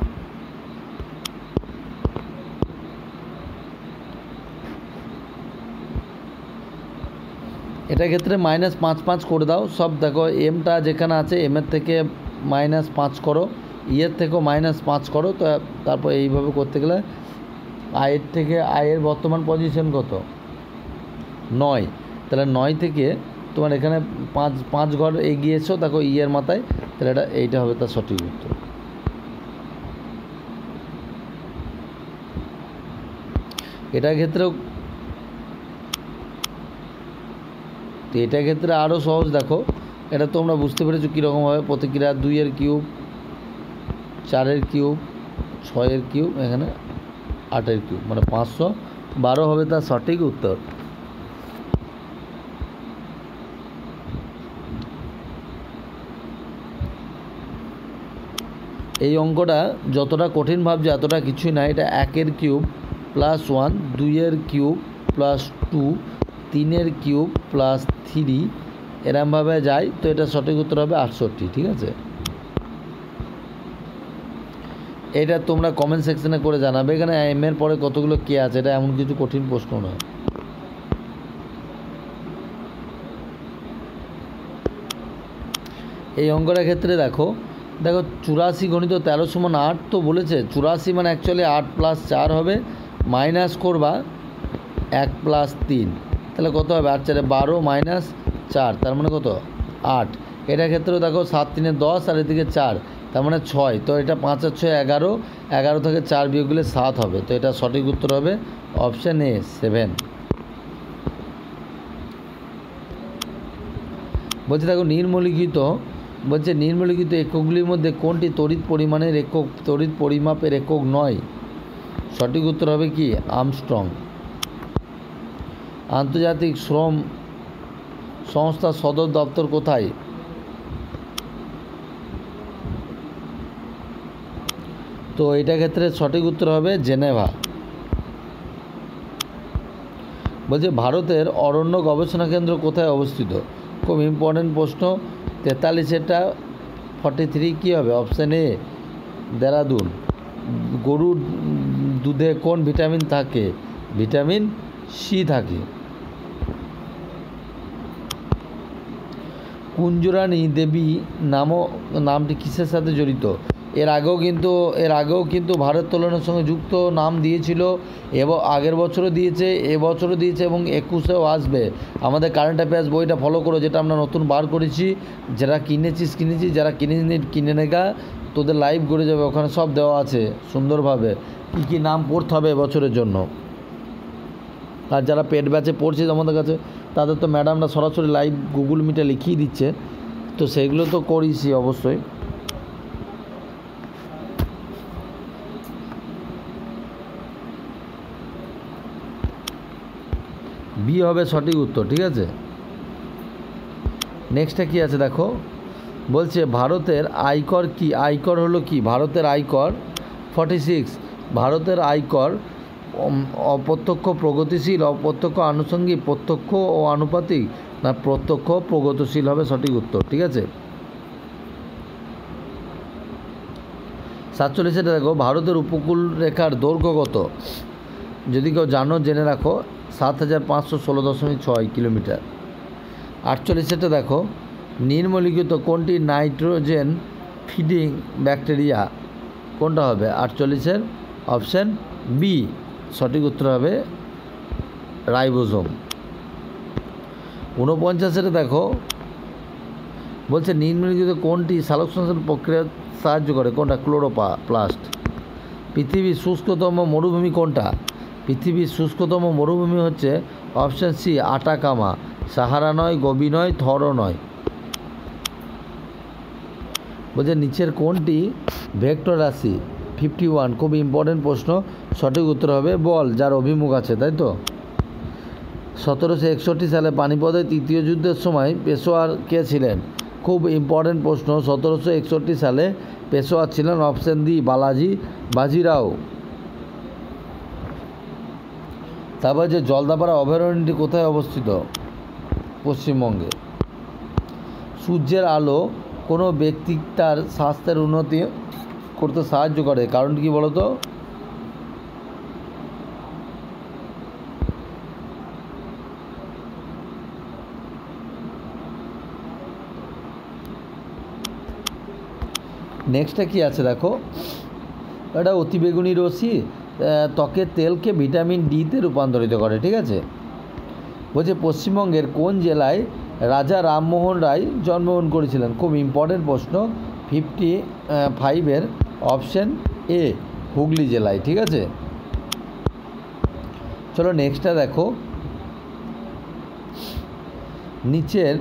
এটার ক্ষেত্রে -5 করে দাও সব, দেখো এমটা যেখানে আছে এমের থেকে -5 করো, ইয়ের থেকেও -5 করো, তো তারপর এইভাবে করতে গেলে আয়ের থেকে, আয়ের বর্তমান পজিশন কত 9, তাহলে 9 থেকে তোমার এখানে 5 ঘর এগিয়েছো, দেখো ইয়ের মাথায়, তাহলে এইটা হবে তার সঠিক উত্তর। এটার ক্ষেত্রেও, তো এটার ক্ষেত্রে আরও সহজ, দেখো এটা তোমরা বুঝতে পেরেছো কীরকমভাবে প্রতিক্রিয়া, 2 কিউব, 4 কিউব, 6 কিউব, এখানে 8 কিউব, মানে 512 হবে তার সঠিক উত্তর। এই অঙ্কটা যতটা কঠিন ভাবছে এতটা কিছুই না, এটা 1 কিউব +1, 2 কিউব +2, 3 কিউব +3 এরমভাবে যায়, তো এটা সঠিক উত্তর হবে 68, ঠিক আছে। এটা তোমরা কমেন্ট সেকশনে করে জানাবে, এখানে এর পরে কতগুলো কে আছে, এটা এমন কিছু কঠিন প্রশ্ন নয়। এই অঙ্কটার ক্ষেত্রে দেখো 84 গণিত 13 = 8, তো বলেছে 84 মানে অ্যাকচুয়ালি 8 + 4 হবে, মাইনাস করবা 1 + 3, তাহলে কত হবে 8 × 4 = 12 - 4, তার মানে কত 8। এটার ক্ষেত্রেও দেখো 7 × 3 = 10 আর এদিকে 4, তার মানে 6, তো এটা 5 আর 6 11, 11 থেকে 4 বিয়োগ করলে 7 হবে, তো এটা সঠিক উত্তর হবে অপশান এ 7। বলছে দেখো নিম্নলিখিত এককগুলির মধ্যে কোনটি তড়িৎ পরিমাণের একক, তড়িৎ পরিমাপের একক নয়, সঠিক উত্তর হবে কি আর্মস্ট্রং। আন্তর্জাতিক শ্রম সংস্থার সদর দপ্তর কোথায়, তো এটা ক্ষেত্রে সঠিক উত্তর হবে জেনেভা। বলছে ভারতের অরণ্য গবেষণা কেন্দ্র কোথায় অবস্থিত, খুব ইম্পর্টেন্ট প্রশ্ন। 43-এটা 43 কী হবে, অপশান এ দেরাদুন। গরুর দুধে কোন ভিটামিন থাকে, ভিটামিন সি থাকে। কুঞ্জরানী দেবী নামটি কিসের সাথে জড়িত, এর আগেও কিন্তু ভারোত্তোলনের সঙ্গে যুক্ত নাম দিয়েছিল, এবং আগের বছরও দিয়েছে, এবছরও দিয়েছে এবং 21-এও আসবে। আমাদের কারেন্ট অ্যাফেয়ার্স বইটা ফলো করো, যেটা আমরা নতুন বার করেছি। যারা কিনেছিস, যারা কিনে নেগা, তোদের লাইভ করে যাবে, ওখানে সব দেওয়া আছে সুন্দরভাবে কী কী নাম পড়তে হবে বছরের জন্য। আর যারা পেড ব্যাচে পড়ছে আমাদের কাছে, তাদের তো ম্যাডামরা সরাসরি লাইভ গুগল মিটে লিখিয়ে দিচ্ছে, তো সেগুলো তো করিসই অবশ্যই। বি হবে সঠিক উত্তর, ঠিক আছে। নেক্সটটা কি আছে দেখো, বলছে ভারতের আয়কর কি? আয়কর হলো কি? ভারতের আয়কর 46। ভারতের আয়কর অপ্রত্যক্ষ, প্রগতিশীল, অপ্রত্যক্ষ, আনুষঙ্গিক, প্রত্যক্ষ ও আনুপাতিক, না প্রত্যক্ষ প্রগতিশীল হবে সঠিক উত্তর, ঠিক আছে। 47-এটা দেখো, ভারতের উপকূল রেখার দৈর্ঘ্য কত? যদি কেউ জানো জেনে রাখো, 7516.6 কিলোমিটার। 48-এটা দেখো, নিম্নলিখিত কোনটি নাইট্রোজেন ফিডিং ব্যাকটেরিয়া? কোনটা হবে 48-এর? অপশান বি সঠিক উত্তর হবে রাইবোজোম। 49-এটা দেখো, বলছে নিম্নলিখিত কোনটি সালোকসংশ্লেষণ প্রক্রিয়া সাহায্য করে? কোনটা? ক্লোরোপ্লাস্ট। পৃথিবীর শুষ্কতম মরুভূমি কোনটা? পৃথিবীর শুষ্কতম মরুভূমি হচ্ছে অপশান সি আটাকামা। সাহারা নয়, গোবি নয়, থরও নয়। বলছে নিচের কোনটি ভেক্টর রাশি? 51, খুব ইম্পর্টেন্ট প্রশ্ন। সঠিক উত্তর হবে বল, যার অভিমুখ আছে, তাই তো। 1761 সালে পানিপথের তৃতীয় যুদ্ধের সময় পেশোয়ার কে ছিলেন? খুব ইম্পর্টেন্ট প্রশ্ন। 1761 সালে পেশোয়ার ছিলেন অপশান ডি বালাজি বাজিরাও। তারপর যে জলদাপাড়া অভয়ারণ্যটি কোথায় অবস্থিত? পশ্চিমবঙ্গে। সূর্যের আলো কোনো ব্যক্তি তার স্বাস্থ্যের উন্নতি করতে সাহায্য করে, কারণ কি বলো তো? নেক্সটটা কি আছে দেখো, এটা অতিবেগুনি রশ্মি ত্বকের তেলকে ভিটামিন ডিতে রূপান্তরিত করে, ঠিক আছে। বলছে পশ্চিমবঙ্গের কোন জেলায় রাজা রামমোহন রায় জন্মগ্রহণ করেছিলেন? খুব ইম্পর্টেন্ট প্রশ্ন। 55-এর অপশান এ হুগলি জেলায়, ঠিক আছে। চলো নেক্সটটা দেখো, নিচের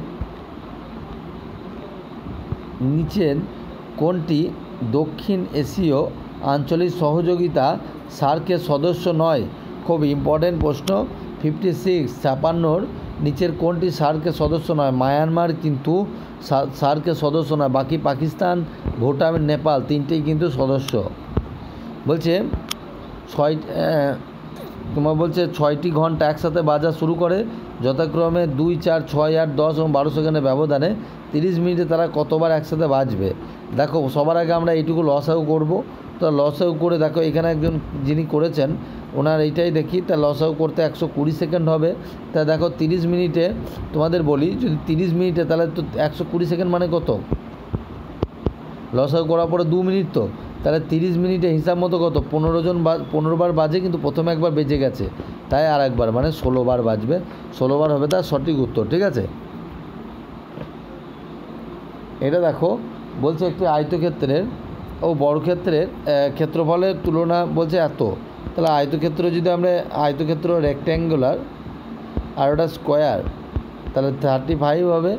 কোনটি দক্ষিণ এশীয় আঞ্চলিক সহযোগিতা সার্কের সদস্য নয়? খুব ইম্পর্টেন্ট প্রশ্ন। 56, 56-র নিচের কোনটি সার্কের সদস্য নয়? মায়ানমার কিন্তু সার্কের সদস্য নয়, বাকি পাকিস্তান, ভুটান, নেপাল তিনটেই কিন্তু সদস্য। বলছে তোমার বলছে 6টি ঘন্টা একসাথে বাজা শুরু করে, যথাক্রমে 2, 4, 6, 8, 10 এবং 12 সেকেন্ডের ব্যবধানে। 30 মিনিটে তারা কতবার একসাথে বাজবে? দেখো সবার আগে আমরা এইটুকু লসাগু করব। তো লসাগু করে দেখো, এখানে একজন যিনি করেছেন ওনার এইটাই দেখি, তা লসাগু করতে 120 সেকেন্ড হবে। তা দেখো 30 মিনিটে, তোমাদের বলি, যদি 30 মিনিটে, তাহলে তো 120 সেকেন্ড মানে কত? লসাগু করার পরে 2 মিনিট, তো তাহলে 30 মিনিটে হিসাব মতো কত? 15 বার বাজে, কিন্তু প্রথমে একবার বেজে গেছে, তাই আর একবার, মানে 16 বার বাজবে। 16 বার হবে তার সঠিক উত্তর, ঠিক আছে। এটা দেখো, বলছে একটি আয়তক্ষেত্রের ও বর্গক্ষেত্রের ক্ষেত্রফলের তুলনা বলছে এত। তাহলে আয়তক্ষেত্র, যদি আমরা আয়তক্ষেত্র রেক্ট্যাঙ্গুলার আর ওটা স্কোয়ার, তাহলে 35 হবে।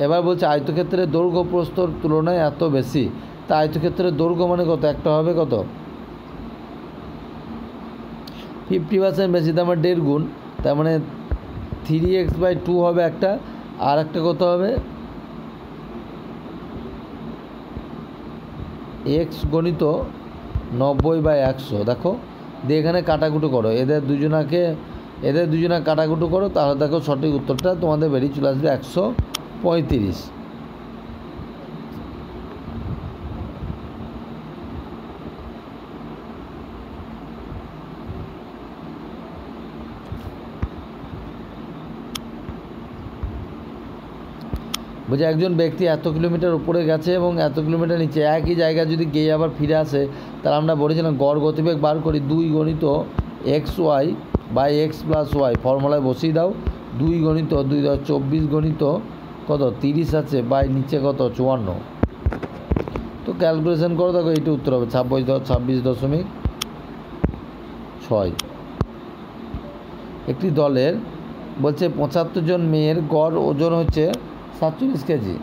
এবার বলছে আয়তক্ষেত্রের দৈর্ঘ্য প্রস্থর তুলনায় এত বেশি, তা আয়তক্ষেত্রের দৈর্ঘ্য মানে কত? একটা হবে কত? 50% বেশি, তার মানে 1.5 গুণ, তার মানে 3x/2 হবে একটা। আর একটা কত হবে? x গণিত 90/100। দেখো দিয়ে এখানে কাটাকুটো করো, এদের দুজনা কাটাকুটো করো, তাহলে দেখো সঠিক উত্তরটা তোমাদের বেরিয়ে চলে আসবে 135। বলছে একজন ব্যক্তি এত কিলোমিটার উপরে গেছে এবং এত কিলোমিটার নিচে একই জায়গায় যদি গিয়ে আবার ফিরে আসে, তাহলে আমরা বলেছিলাম গড় গতিবেগ বার করি 2 গণিত XY by X plus y, ফর্মুলায় বসিয়ে দাও। 2 গণিত 2 24 গণিত কত 30 আছে, বাই নিচে কত 54। তো ক্যালকুলেশন করো, দেখো এইটা উত্তর হবে 26.6। একটি দলের বলছে 75 জন মেয়ের গড় ওজন হচ্ছে 47 কেজি।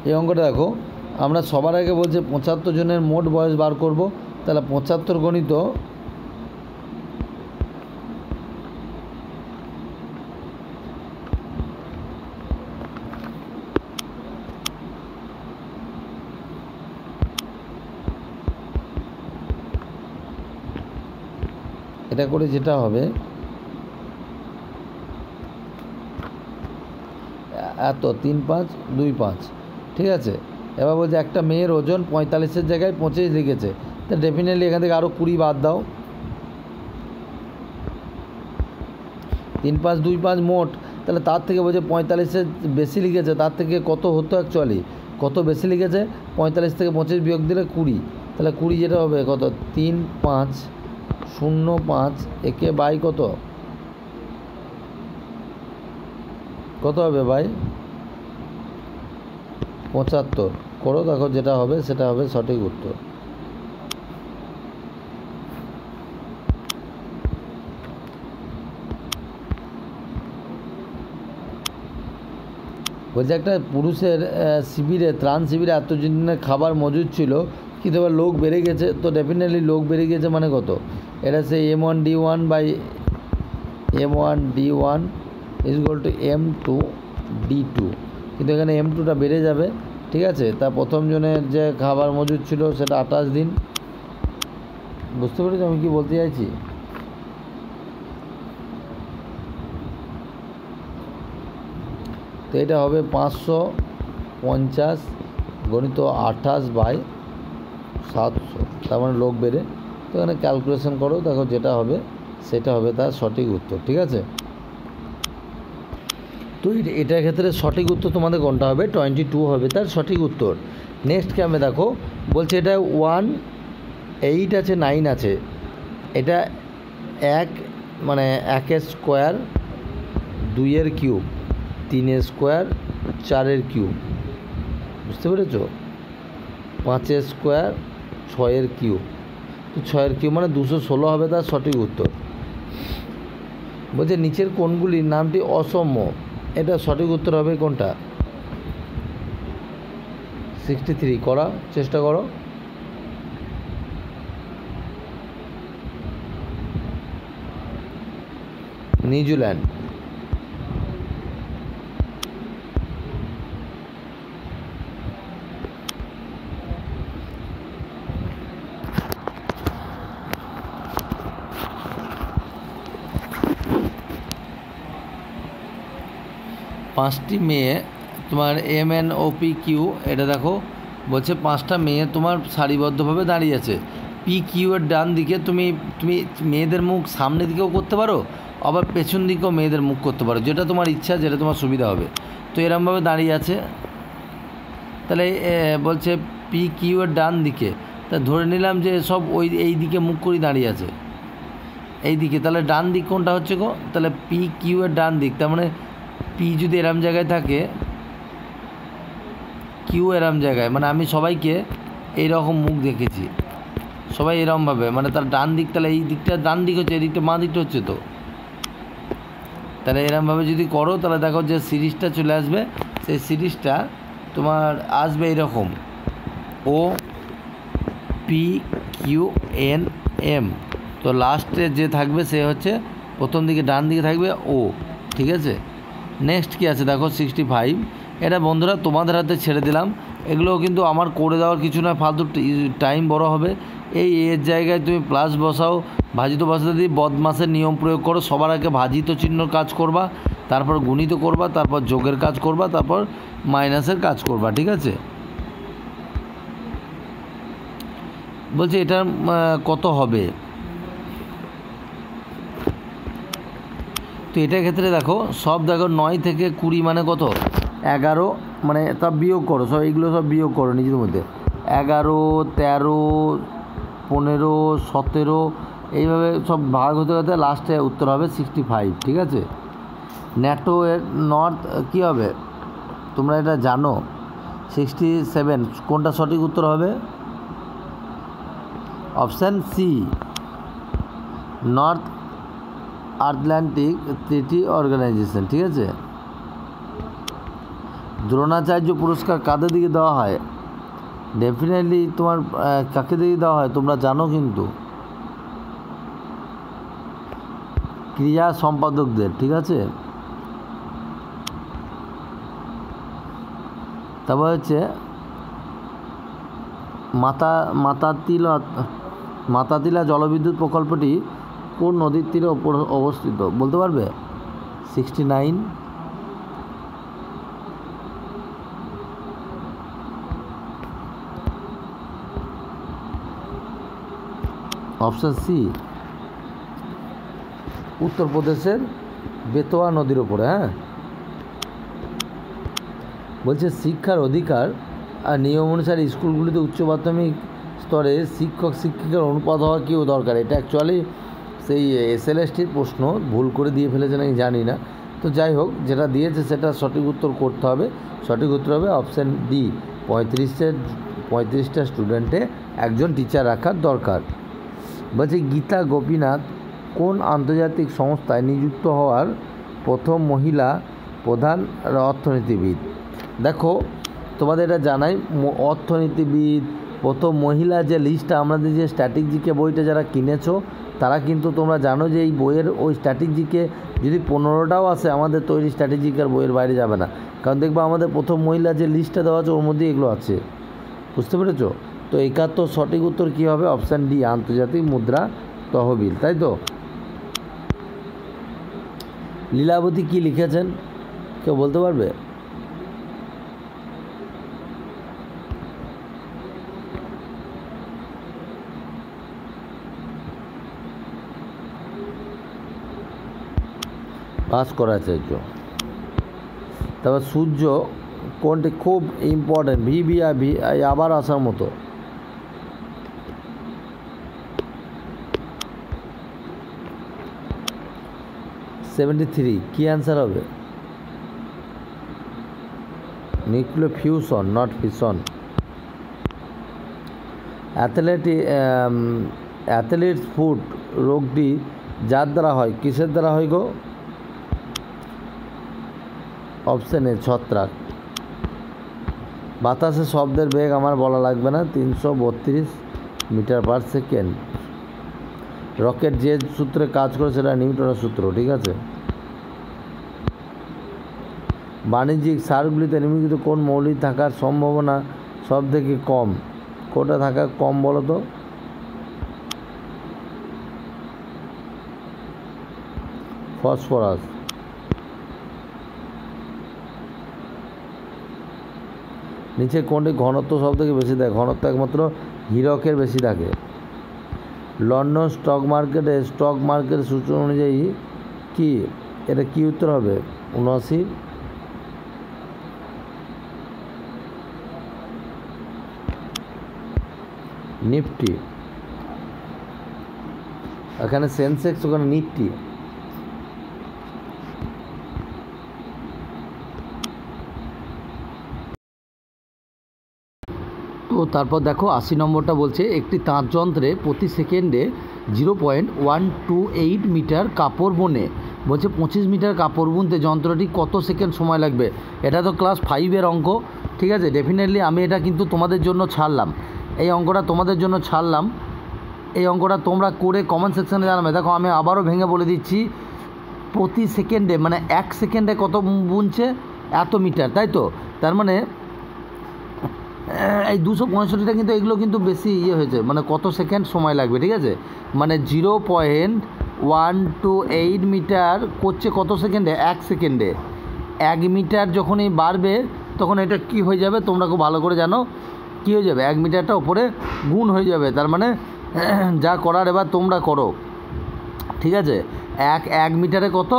এই অঙ্কটা দেখো, আমরা সবার আগে বলছে 75 জনের মোট বয়স বার করব। তাহলে 75 গণিত এটা করে যেটা হবে এত 3 5 2 5, ঠিক আছে। এবার বলছে একটা মেয়ের ওজন 45-এর জায়গায় 25 লিখেছে, তো ডেফিনেটলি এখান থেকে আরও 20 বাদ দাও। 3 5 2 5 মোট, তাহলে তার থেকে বলছে 45-এর বেশি লিখেছে, তার থেকে কত হতো অ্যাকচুয়ালি, কত বেশি লিখেছে 45 থেকে 25 বিয়োগ দিলে 20, তাহলে 20 যেটা হবে কত 3 5 0 5 একে বাই কত কত হবে ভাই 75 করো, দেখো যেটা হবে সেটা হবে সঠিক উত্তর। বলছে একটা পুরুষের শিবিরে ত্রাণ শিবিরে এতজনের খাবার মজুদ ছিল, কিন্তু এবার লোক বেড়ে গেছে, তো ডেফিনেটলি লোক বেড়ে গেছে মানে কত, এটা সে M1D1 by M1D1 is equal to M2D2, কিন্তু এখানে M2টা বেড়ে যাবে, ঠিক আছে। তা প্রথম জনের যে খাবার মজুদ ছিল সেটা 28 দিন। বুঝতে পেরেছো আমি কি বলতে চাইছি? তো এটা হবে 550 গণিত 28 বাই 700, তার মানে লোক বেড়ে। তো এখানে ক্যালকুলেশন করো, দেখো যেটা হবে সেটা হবে তার সঠিক উত্তর, ঠিক আছে। তো এটার ক্ষেত্রে সঠিক উত্তর তোমাদের কোনটা হবে 22 হবে তার সঠিক উত্তর। নেক্সট ক্যামে দেখো, বলছে এটা 1 8 আছে 9 আছে, এটা 1 মানে 1 স্কোয়ার 2 এর কিউব 3 স্কোয়ার 4 এর কিউব, বুঝতে পেরেছ, 5 স্কোয়ার 6 এর কিউব, তো 6 এর কিউব মানে 216 হবে তার সঠিক উত্তর। বলছে নিচের কোণগুলির নামটি অসম, এটা সঠিক উত্তর হবে কোনটা 63, করা চেষ্টা করো। নিউজিল্যান্ড। পাঁচটি মেয়ে তোমার MNOPQ, এটা দেখো বলছে 5টা মেয়ে তোমার সারিবদ্ধভাবে দাঁড়িয়ে আছে। PQ এর ডান দিকে তুমি মেয়েদের মুখ সামনের দিকেও করতে পারো, আবার পেছন দিকেও মেয়েদের মুখ করতে পারো, যেটা তোমার ইচ্ছা, যেটা তোমার সুবিধা হবে। তো এরমভাবে দাঁড়িয়ে আছে, তাহলে বলছে PQ এর ডান দিকে, তা ধরে নিলাম যে সব এই দিকে মুখ করেই দাঁড়িয়ে আছে, এই দিকে। তাহলে ডান দিক কোনটা হচ্ছে গো, তাহলে PQ এর ডান দিক, তার মানে পি যদি এরম জায়গায় থাকে, কিউ এরম জায়গায়, মানে আমি সবাইকে এই রকম মুখ দেখেছি, সবাই এরমভাবে, মানে তার ডান দিক, তাহলে এই দিকটা ডান দিক হচ্ছে, এই দিকটা বাঁ দিকটা হচ্ছে, তো তাহলে এরমভাবে যদি করো তাহলে দেখো যে সিরিজটা চলে আসবে, সেই সিরিজটা তোমার আসবে এইরকম OPQNM, তো লাস্টে যে থাকবে সে হচ্ছে প্রথম দিকে ডান দিকে থাকবে ও, ঠিক আছে। নেক্সট কী আছে দেখো 65, এটা বন্ধুরা তোমাদের হাতে ছেড়ে দিলাম, এগুলো কিন্তু আমার করে দেওয়ার কিছু না, ফালতু টাইম বড় হবে। এই এর জায়গায় তুমি প্লাস বসাও, ভাজিত বসাতে দিয়ে বদমাসের নিয়ম প্রয়োগ করো, সবার আগে ভাজিত চিহ্নর কাজ করবা, তারপর গুণিত করবা, তারপর যোগের কাজ করবা, তারপর মাইনাসের কাজ করবা, ঠিক আছে। বলছে এটার কত হবে, তো এটার ক্ষেত্রে দেখো সব দেখো 9 থেকে 20 মানে কত 11, মানে তা বিয়োগ করো সব, এইগুলো সব বিয়োগ করো নিজেদের মধ্যে। 11, 13, 15, 17 এইভাবে সব ভাগ হতে হতে লাস্টে উত্তর হবে 65, ঠিক আছে। ন্যাটো এর নর্থ কী হবে তোমরা এটা জানো, 67। কোনটা সঠিক উত্তর হবে? Option C, north Atlantic treaty organization, ঠিক আছে। দ্রোণাচার্য পুরস্কার কাদের দিকে দেওয়া হয়? ডেফিনেটলি তোমার কাকে দিকে দেওয়া হয় তোমরা জানো, কিন্তু ক্রীড়া সম্পাদকদের, ঠিক আছে। তারপর হচ্ছে মাতাতিলা জলবিদ্যুৎ প্রকল্পটি কোন নদীর তীরে অবস্থিত বলতে পারবে? 69। অপশান সি, উত্তরপ্রদেশের বেতোয়া নদীর ওপরে। হ্যাঁ, বলছে শিক্ষার অধিকার আর নিয়ম অনুসারে স্কুলগুলিতে উচ্চ প্রাথমিক স্তরে শিক্ষক শিক্ষিকার অনুপাত হওয়া কেউ দরকার। এটা অ্যাকচুয়ালি সেই SLSTর প্রশ্ন, ভুল করে দিয়ে ফেলেছে নাকি জানি না। তো যাই হোক, যেটা দিয়েছে সেটা সঠিক উত্তর করতে হবে। সঠিক উত্তর হবে অপশান ডি, 35টা স্টুডেন্টে একজন টিচার রাখার দরকার। বলছে গীতা গোপীনাথ কোন আন্তর্জাতিক সংস্থায় নিযুক্ত হওয়ার প্রথম মহিলা প্রধান অর্থনীতিবিদ? দেখো তোমাদের এটা জানাই, অর্থনীতিবিদ প্রথম মহিলা যে লিস্টটা আমাদের যে স্ট্র্যাটেজিকে বইটা যারা কিনেছো তারা কিন্তু তোমরা জানো যে এই বইয়ের ওই স্ট্র্যাটেজিকে যদি 15টাও আসে আমাদের তৈরি স্ট্র্যাটেজিকার বইয়ের বাইরে যাবে না, কারণ দেখবো আমাদের প্রথম মহিলা যে লিস্টটা দেওয়া আছে ওর মধ্যে এগুলো আছে, বুঝতে পেরেছো? তো 71 সঠিক উত্তর কী হবে? অপশান ডি, আন্তর্জাতিক মুদ্রা তহবিল, তাই তো। লীলাবতী কি লিখেছেন কেউ বলতে পারবে? ভাস্করাচার্য। তারপর সূর্য কোনটি খুব ইম্পর্টেন্ট, ভি আবার আসার মতো। (73) কী অ্যান্সার হবে? Nuclear fusion, not fission. Athlete's foot রোগটি যার দ্বারা হয়, কিসের দ্বারা হয় গো? অপশান এ, ছত্রাক। বাতাসে শব্দের বেগ আমার বলা লাগবে না, 332 মিটার/সেকেন্ড। রকেট যে সূত্রে কাজ করে সেটা নিউটনের সূত্র, ঠিক আছে। বাণিজ্যিক সারগুলিতে নিম্নলিখিত কোন মৌলিক থাকার সম্ভাবনা সব থেকে কম? কোনটা থাকা কম বলো তো? ফসফরাস। নিচে কোনটি ঘনত্ব সব থেকে বেশি থাকে? ঘনত্ব একমাত্র হীরকের বেশি থাকে। লন্ডন স্টক মার্কেটের সূচনা অনুযায়ী কি, এটা কি উত্তর হবে? 79। নিফটি, এখানে সেন্সেক্স, ওখানে নিফটি। তো তারপর দেখো 80 নম্বরটা বলছে একটি তাঁতযন্ত্রে প্রতি সেকেন্ডে 0.128 মিটার কাপড় বোনে। বলছে 25 মিটার কাপড় বুনতে যন্ত্রটি কত সেকেন্ড সময় লাগবে? এটা তো ক্লাস 5-এর অঙ্ক, ঠিক আছে। ডেফিনেটলি আমি এটা কিন্তু তোমাদের জন্য ছাড়লাম, এই অঙ্কটা তোমাদের জন্য ছাড়লাম। এই অঙ্কটা তোমরা করে কমেন্ট সেকশানে জানাবে। দেখো আমি আবারও ভেঙে বলে দিচ্ছি, প্রতি সেকেন্ডে মানে 1 সেকেন্ডে কত বুনছে? এত মিটার, তাই তো। তার মানে এই 265টা কিন্তু এগুলো কিন্তু বেশি হয়েছে, মানে কত সেকেন্ড সময় লাগবে, ঠিক আছে। মানে 0.128 মিটার করছে কত সেকেন্ডে? 1 সেকেন্ডে। 1 মিটার যখনই বাড়বে তখন এটা কি হয়ে যাবে তোমরা খুব ভালো করে জানো, কি হয়ে যাবে? 1 মিটারটা ওপরে গুণ হয়ে যাবে। তার মানে যা করার এবার তোমরা করো, ঠিক আছে। 1 মিটারে কত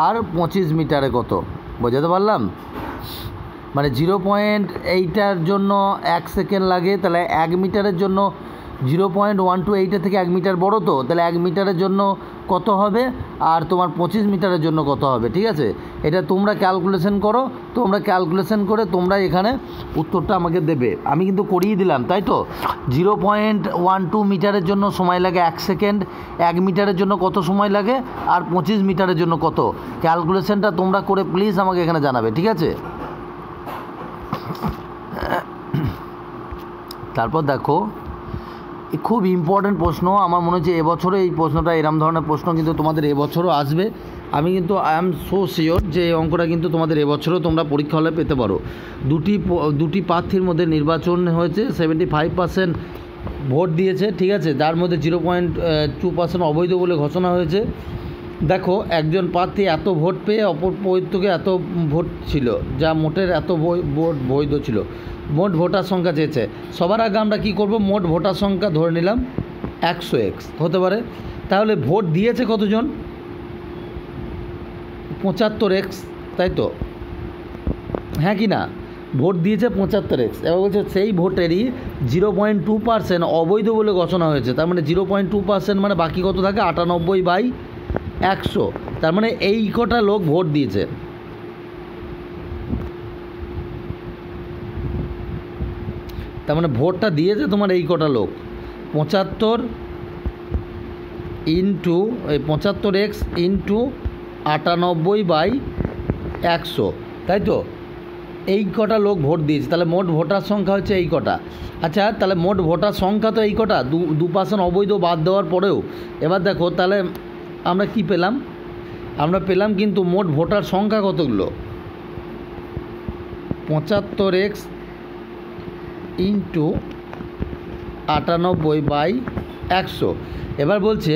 আর 25 মিটারে কত, বোঝাতে পারলাম? মানে 0.8টার জন্য 1 সেকেন্ড লাগে, তাহলে 1 মিটারের জন্য 0.128 থেকে 1 মিটার বড়, তো তাহলে 1 মিটারের জন্য কত হবে, আর তোমার 25 মিটারের জন্য কত হবে, ঠিক আছে? এটা তোমরা ক্যালকুলেশন করো, তোমরা ক্যালকুলেশন করে তোমরা এখানে উত্তরটা আমাকে দেবে। আমি কিন্তু করিয়ে দিলাম, তাই তো? 0.12 মিটারের জন্য সময় লাগে 1 সেকেন্ড, 1 মিটারের জন্য কত সময় লাগে, আর 25 মিটারের জন্য কত। ক্যালকুলেশনটা তোমরা করে প্লিজ আমাকে এখানে জানাবে, ঠিক আছে? তারপর দেখো, খুব ইম্পর্ট্যান্ট প্রশ্ন, আমার মনে হচ্ছে এবছরে এই প্রশ্নটা, এরম ধরনের প্রশ্ন কিন্তু তোমাদের এবছরও আসবে। আমি কিন্তু আই এম সো শিওর যে এই অঙ্কটা কিন্তু তোমাদের এবছরও তোমরা পরীক্ষা হলে পেতে পারো। দুটি প্রার্থীর মধ্যে নির্বাচন হয়েছে, 75% ভোট দিয়েছে, ঠিক আছে, যার মধ্যে 0.2% অবৈধ বলে ঘোষণা হয়েছে। দেখো, একজন প্রার্থী এত ভোট পেয়ে অপর প্রার্থীকে এত ভোট ছিল, যা মোটের এত ভোট বৈধ ছিল। মোট ভোটার সংখ্যা চেয়েছে। সবার আগে আমরা কী করব, মোট ভোটার সংখ্যা ধরে নিলাম 100x হতে পারে। তাহলে ভোট দিয়েছে কতজন? 75x, তাই তো? হ্যাঁ কি না? ভোট দিয়েছে 75x। এবার বলছে সেই ভোটেরই 0.2% অবৈধ বলে ঘোষণা হয়েছে। তার মানে 0.2% মানে বাকি কত থাকে? 98/100। তার মানে এই কটা লোক ভোট দিয়েছে। তার মানে ভোটটা দিয়েছে তোমার এই কটা লোক, 75 ইন্টু 75x ইন্টু 98/100, তাই তো? এই কটা লোক ভোট দিয়েছে, তাহলে মোট ভোটার সংখ্যা হচ্ছে এই কটা। আচ্ছা, তাহলে মোট ভোটার সংখ্যা তো এই কটা, 2% অবৈধ বাদ দেওয়ার পরেও। এবার দেখো, তাহলে আমরা কি পেলাম? আমরা পেলাম কিন্তু মোট ভোটার সংখ্যা কতগুলো? 75x into 98/100। এবার বলছে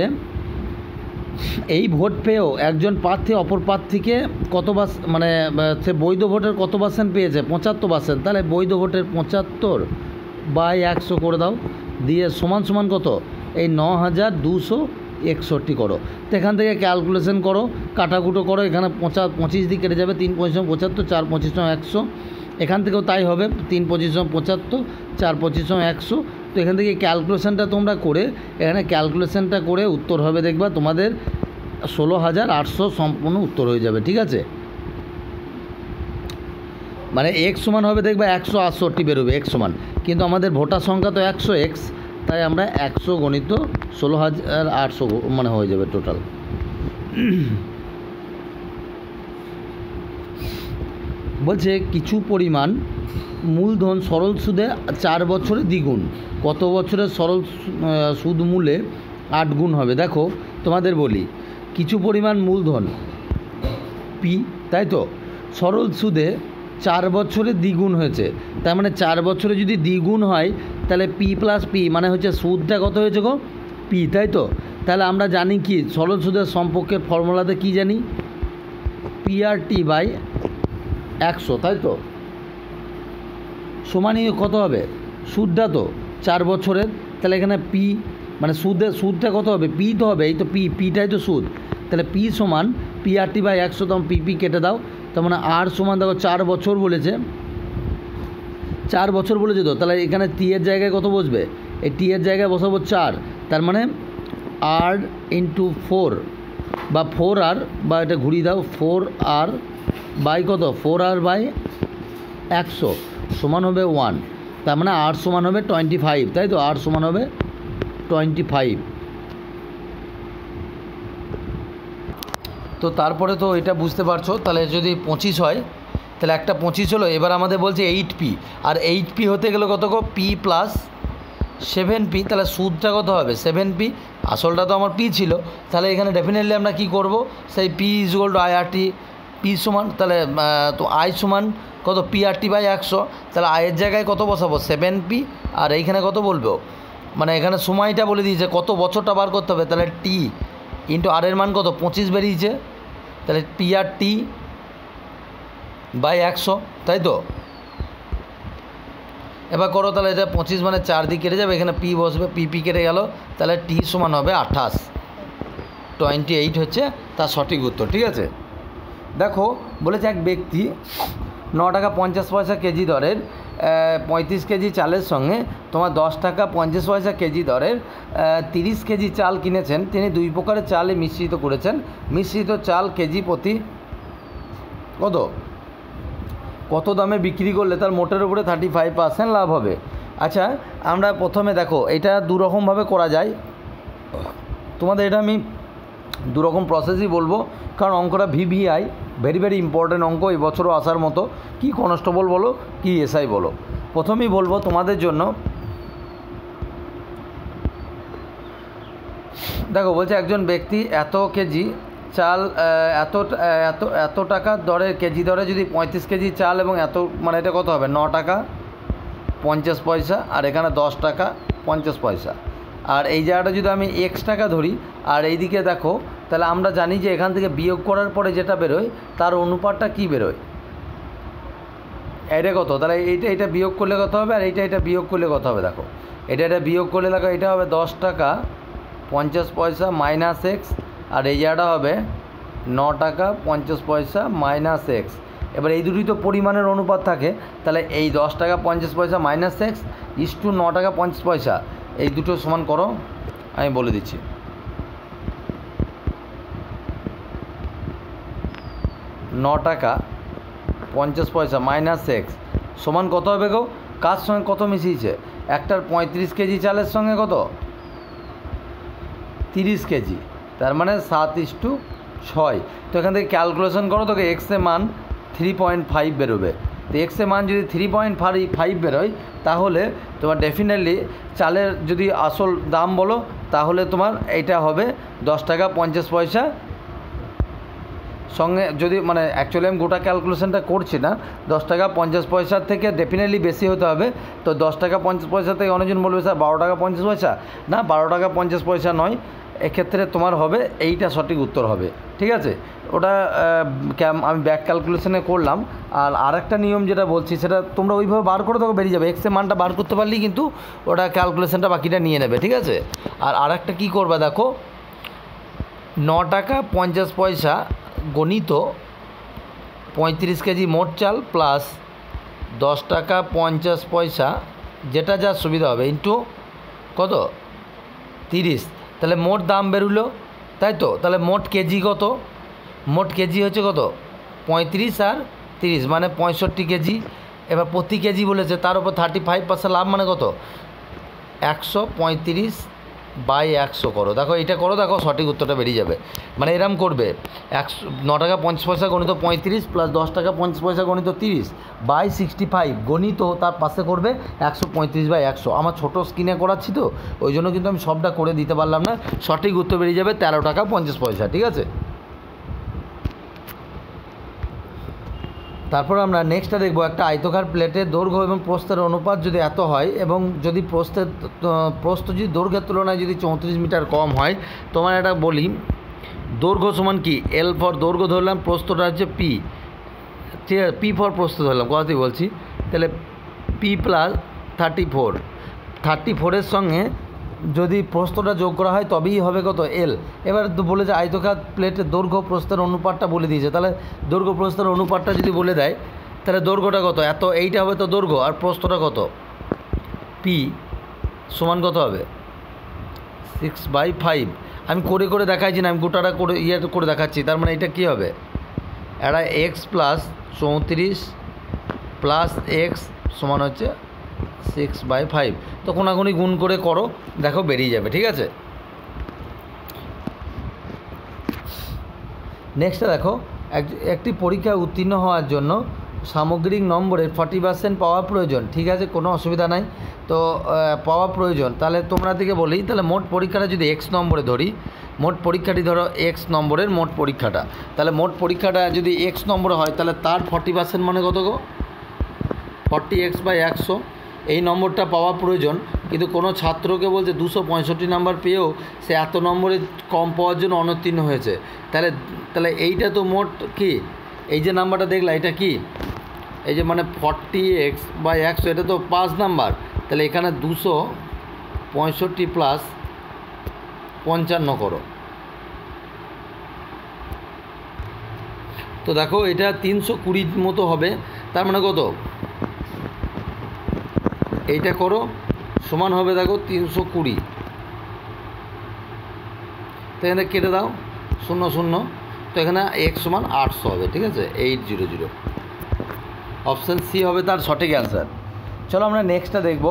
এই ভোট পেয়েও একজন প্রার্থী অপর প্রার্থীকে কত মানে সে বৈধ ভোটের কত পার্সেন্ট পেয়েছে? 75%। তাহলে বৈধ ভোটের 75/100 করে দাও, দিয়ে সমান সমান কত? এই 9261 করো। তো এখান থেকে ক্যালকুলেশন করো, কাটাকুটো করো। এখানে 25 দিয়ে কেটে যাবে, 3 25 75, 4 25 100। এখান থেকেও তাই হবে, 3 25 75, 4 25 100। তো এখান থেকে ক্যালকুলেশনটা তোমরা করে, এখানে ক্যালকুলেশনটা করে উত্তর হবে, দেখবা তোমাদের 16,800 সম্পূর্ণ উত্তর হয়ে যাবে, ঠিক আছে? মানে x সমান হবে, দেখবা 168 বেরোবে x সমান, কিন্তু আমাদের ভোটার সংখ্যা তো 100x, তাই আমরা 100 গণিত 16,800 মানে হয়ে যাবে টোটাল। বলছে কিছু পরিমাণ মূলধন সরল সুদে 4 বছরে দ্বিগুণ, কত বছরের সরল সুদ মূলে 8 গুণ হবে? দেখো, তোমাদের বলি, কিছু পরিমাণ মূলধন পি, তাই তো, সরল সুদে 4 বছরে দ্বিগুণ হয়েছে। তার মানে 4 বছরে যদি দ্বিগুণ হয়, তাহলে পি প্লাস পি মানে হচ্ছে সুদটা কত হয়েছে গো? পি, তাই তো? তাহলে আমরা জানি কি সরল সুদের সম্পর্কের ফর্মুলাতে কি জানি? PRT/100, তাই তো? সমানই কত হবে? সুদটা তো 4 বছরের, তাহলে এখানে পি মানে সুদটা কত হবে? পি তো হবে, এই তো পিটাই তো সুদ। তাহলে পি সমান PRT/100, তখন পি কেটে দাও। তার মানে আর সমান, দেখো 4 বছর বলেছে, 4 বছর বলেছে তো, তাহলে এখানে টি এর জায়গায় কত বসবে? এই টি এর জায়গায় বসাবো 4। তার মানে আর ইন্টু 4 বা 4r, বা এটা ঘুরিয়ে দাও 4r বাই কত? 4r/100 সমান হবে 1। তার মানে আর সমান হবে 25, তাই তো? আর সমান হবে 25। তো তারপরে তো এটা বুঝতে পারছো, তাহলে যদি 25 হয়, তাহলে একটা 25 হলো। এবার আমাদের বলছে 8p, আর 8p হতে গেলে কত গো? p plus 7p। তাহলে সুদটা কত হবে? 7p। আসলটা তো আমার p ছিল, তাহলে এখানে ডেফিনেটলি আমরা কি করব? সেই p = IRT, p সমান, তাহলে তো i সমান কত? PRT/100। তাহলে i এর জায়গায় কত বসাবো? 7p। আর এইখানে কত বলবো? মানে এখানে সময়টা বলে দিয়েছে, কত বছরটা বার করতে হবে। তাহলে t ইন্টু আর এর মান কত? 25 বেরিয়েছে। তাহলে PRT/100, তাই তো? এবার করো, তাহলে এটা 25 মানে 4 দিয়ে কেটে যাবে, এখানে p বসবে, p কেটে গেল। তাহলে t সমান হবে 28 হচ্ছে তার সঠিক উত্তর, ঠিক আছে? দেখো বলেছে এক ব্যক্তি 9 টাকা 50 পয়সা কেজি দরের 35 কেজি চালের সঙ্গে তোমার 10 টাকা 50 পয়সা কেজি দরের 30 কেজি চাল কিনেছেন। তিনি 2 প্রকারের চালে মিশ্রিত করেছেন। মিশ্রিত চাল কেজি প্রতি কত দামে বিক্রি করলে তার মোটের উপরে 35% লাভ হবে। আচ্ছা, আমরা প্রথমে দেখো এটা দুরকমভাবে করা যায়। তোমাদের এটা আমি দুরকম প্রসেসই বলবো, কারণ অঙ্কটা ভিভিআই ভেরি ভেরি ইম্পর্টেন্ট অঙ্ক, এবছরও আসার মতো। কি কনস্টেবল বলো কি এসআই বলো, প্রথমেই বলবো তোমাদের জন্য। দেখো বলছে একজন ব্যক্তি এত কেজি চাল এত টাকা দরে কেজি দরে যদি 35 কেজি চাল এবং এত মানে এটা কত হবে 9 টাকা 50 পয়সা, আর এখানে 10 টাকা 50 পয়সা। আর এই জায়গাটা যদি আমি এক্স টাকা ধরি আর এইদিকে দেখো, তাহলে আমরা জানি যে এখান থেকে বিয়োগ করার পরে যেটা বেরোয় তার অনুপাতটা কি বেরোয়, এটা কত, তাহলে এটা বিয়োগ করলে কত হবে, আর এটা বিয়োগ করলে কত হবে। দেখো এটা বিয়োগ করলে দেখো এটা হবে 10 টাকা 50 পয়সা মাইনাস এক্স, আর এই জায়গাটা হবে 9 টাকা 50 পয়সা মাইনাস এক্স। এবার এই দুটোই তো পরিমাণের অনুপাত থাকে, তাহলে এই 10 টাকা 50 পয়সা মাইনাস এক্স ইস টু 9 টাকা 50 পয়সা, এই দুটো সমান করো। আমি বলে দিচ্ছি, 9 টাকা 50 পয়সা মাইনাস এক্স সমান কত হবে গো, কার সঙ্গে কত মিশিয়েছে, একটার 35 কেজি চালের সঙ্গে কত 30 কেজি, তার মানে 7:6। তো এখান থেকে ক্যালকুলেশন করো, তোকে এক্সের মান 3.5 বেরোবে। তো এক্সের মান যদি 3.5 বেরোয়, তাহলে তোমার ডেফিনেটলি চালের যদি আসল দাম বলো তাহলে তোমার এইটা হবে 10 টাকা 50 পয়সা সঙ্গে, যদি মানে অ্যাকচুয়ালি আমি গোটা ক্যালকুলেশনটা করছি না, 10 টাকা 50 পয়সার থেকে ডেফিনেটলি বেশি হতে হবে। তো 10 টাকা 50 পয়সা থেকে অনেকজন বলবে স্যার 12 টাকা 50 পয়সা, না 12 টাকা 50 পয়সা নয়, এক্ষেত্রে তোমার হবে এইটা সঠিক উত্তর হবে। ঠিক আছে, ওটা আমি ব্যাক ক্যালকুলেশনে করলাম। আর আরেকটা নিয়ম যেটা বলছি সেটা তোমরা ওইভাবে বার করে তখন বেরিয়ে যাবে, এক্সের মানটা বার করতে পারলেই কিন্তু ওটা ক্যালকুলেশনটা বাকিটা নিয়ে নেবে। ঠিক আছে, আর আরেকটা কী করবে দেখো, 9 টাকা 50 পয়সা গণিত 35 কেজি মোট চাল প্লাস 10 টাকা 50 পয়সা, যেটা যা সুবিধা হবে, ইন্টু কত 30, তাহলে মোট দাম বেরোলো, তাই তো। তাহলে মোট কেজি কত, মোট কেজি হচ্ছে কত 35 আর 30 মানে 65 কেজি। এবার প্রতি কেজি বলেছে, তার উপর 35% লাভ মানে কত 135/100 করো। দেখো এটা করো, দেখো সঠিক উত্তরটা বেরিয়ে যাবে। মানে এরম করবে 9 টাকা 50 পয়সা গণিত 35 প্লাস 10 টাকা 50 পয়সা গণিত 30/65 গণিত, তার পাশে করবে 135/100। আমার ছোটো স্ক্রিনে করাচ্ছি তো ওই জন্য কিন্তু আমি সবটা করে দিতে পারলাম না। সঠিক উত্তর বেরিয়ে যাবে 13 টাকা 50 পয়সা। ঠিক আছে, তারপর আমরা নেক্সটটা দেখব, একটা আয়তকার প্লেটের দৈর্ঘ্য এবং প্রস্থের অনুপাত যদি এত হয় এবং যদি প্রস্থ যদি দৈর্ঘ্যের তুলনায় যদি 34 মিটার কম হয়, তোমার এটা বলি দৈর্ঘ্য সমান কি, এল ফর দৈর্ঘ্য ধরলাম, প্রস্থটা হচ্ছে পি, ঠিক আছে, পি ফর প্রস্থ ধরলাম, কথাতেই বলছি। তাহলে পি প্লাস 34-এর সঙ্গে যদি প্রস্থটা যোগ করা হয় তবেই হবে কত এল। এবার তো বলে যে আয়তকার প্লেটের দৈর্ঘ্য প্রস্থের অনুপাতটা বলে দিয়েছে, তাহলে দৈর্ঘ্য প্রস্থের অনুপাতটা যদি বলে দেয় তাহলে দৈর্ঘ্যটা কত, এত এইটা হবে তো দৈর্ঘ্য, আর প্রস্থটা কত পি সমান কত হবে 6/5। আমি করে দেখাচ্ছি না, আমি গোটাটা করে করে দেখাচ্ছি। তার মানে এটা কী হবে, এটা এক্স প্লাস 34 প্লাস এক্স সমান হচ্ছে 6/5। তো কোনাকুনি গুণ করে করো, দেখো বেরিয়ে যাবে। ঠিক আছে, নেক্সটটা দেখো, একটি পরীক্ষায় উত্তীর্ণ হওয়ার জন্য সামগ্রিক নম্বরের 40% পাওয়া প্রয়োজন। ঠিক আছে, কোনো অসুবিধা নাই, তো পাওয়া প্রয়োজন। তাহলে তোমরা দিকে বলি, তাহলে মোট পরীক্ষাটা যদি এক্স নম্বরে ধরি, মোট পরীক্ষাটি ধরো এক্স নম্বরের মোট পরীক্ষাটা, তাহলে মোট পরীক্ষাটা যদি এক্স নম্বরে হয় তাহলে তার 40% মানে কত গো 40x/100। এই নম্বরটা পাওয়া প্রয়োজন, কিন্তু কোনো ছাত্রকে বলছে 265 নাম্বার পেয়েও সে এত নম্বরে কম পাওয়ার জন্য অনুত্তীর্ণ হয়েছে। তাহলে এইটা তো মোট কি, এই যে নাম্বারটা দেখলা এটা কি, এই যে মানে 40x/100 এটা তো 5 নাম্বার, তাহলে এখানে 265 প্লাস 55 করো, তো দেখো এটা 320 মতো হবে, তার মানে কত, এইটা করো সমান হবে দেখো 320, তো এখানে কেটে দাও 0 0, তো এখানে x সমান 800 হবে, ঠিক আছে, 800। অপশান সি হবে তার সঠিক অ্যান্সার। চলো আমরা নেক্সটটা দেখব।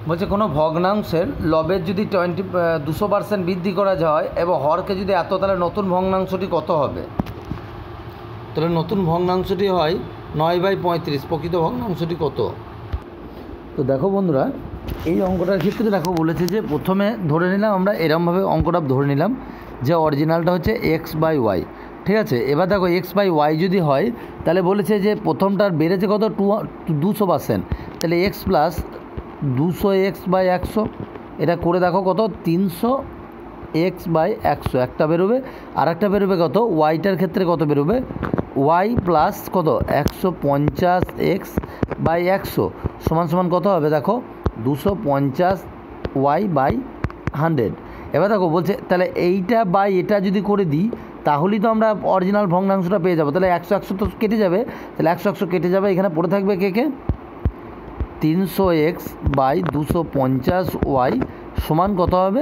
বলছে কোনো ভগ্নাংশের লবের যদি 200% বৃদ্ধি করা যায় এবং হরকে যদি এত, তাহলে নতুন ভগ্নাংশটি কত হবে? তাহলে নতুন ভগ্নাংশটি হয় 9/35, প্রকৃত ভগ্নাংশটি কত? তো দেখো বন্ধুরা, এই অঙ্কটার ক্ষেত্রে দেখো বলেছে যে প্রথমে ধরে নিলাম আমরা এরমভাবে অঙ্কটা ধরে নিলাম যে অরিজিনালটা হচ্ছে x/y, ঠিক আছে। এবার দেখো x/y যদি হয় তাহলে বলেছে যে প্রথমটার বেড়েছে কত, 200%, তাহলে x প্লাস 200x/100, এটা করে দেখো কত, 300x/100 একটা বেরোবে, আর একটা বেরোবে কত, ওয়াইটার ক্ষেত্রে কত বেরোবে, y প্লাস কত 150x/100 সমান সমান কত হবে দেখো 250y/100। এবার দেখো বলছে তাহলে এইটা বাই এটা যদি করে দিই তাহলেই তো আমরা অরিজিনাল ভগ্নাংশটা পেয়ে যাবো। তাহলে 100 তো কেটে যাবে, তাহলে 100 কেটে যাবে, এখানে পড়ে থাকবে কে 300x/250y সমান কত হবে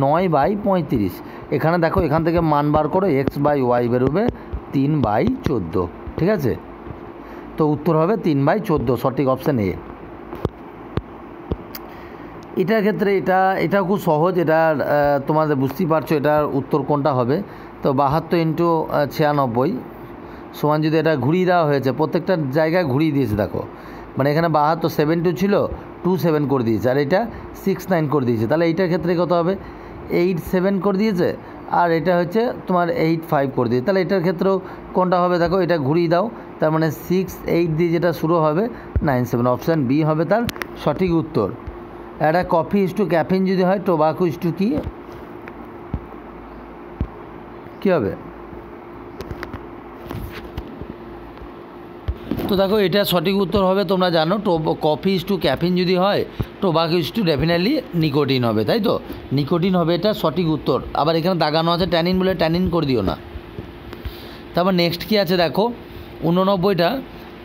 9/35। এখানে দেখো এখান থেকে মান বার করো, x/y বেরোবে 3/14, ঠিক আছে। তো উত্তর হবে 3/14, সঠিক অপশান এ। এটার ক্ষেত্রে এটাও খুব সহজ, এটা তোমাদের বুঝতেই পারছো এটার উত্তর কোনটা হবে। তো 72 × 96 সমান, যদি এটা ঘুরিয়ে দেওয়া হয়েছে, প্রত্যেকটা জায়গায় ঘুরিয়ে দিয়েছে দেখো, মানে এখানে 72 72 ছিল 27 করে দিয়েছে, আর এটা 69 করে দিয়েছে, তাহলে এইটার ক্ষেত্রে কত হবে 87 করে দিয়েছে, আর এটা হচ্ছে তোমার 85 করে দিয়েছে, তাহলে এটার ক্ষেত্রেও কোনটা হবে দেখো, এটা ঘুরিয়ে দাও, তার মানে 68 দিয়ে যেটা শুরু হবে 97, অপশান বি হবে তার সঠিক উত্তর। একটা কফি ইস্টু ক্যাফিন যদি হয়, টোবাকো ইস্টু কী হবে? তো দেখো এটা সঠিক উত্তর হবে, তোমরা জানো কফি ইস্টু ক্যাফিন যদি হয়, টোবাকো ইস্টু ডেফিনেটলি নিকোটিন হবে, তাই তো, নিকোটিন হবে এটা সঠিক উত্তর। আবার এখানে দাগানো আছে ট্যানিন বলে ট্যানিন করে দিও না। তারপর নেক্সট কী আছে দেখো 89টা,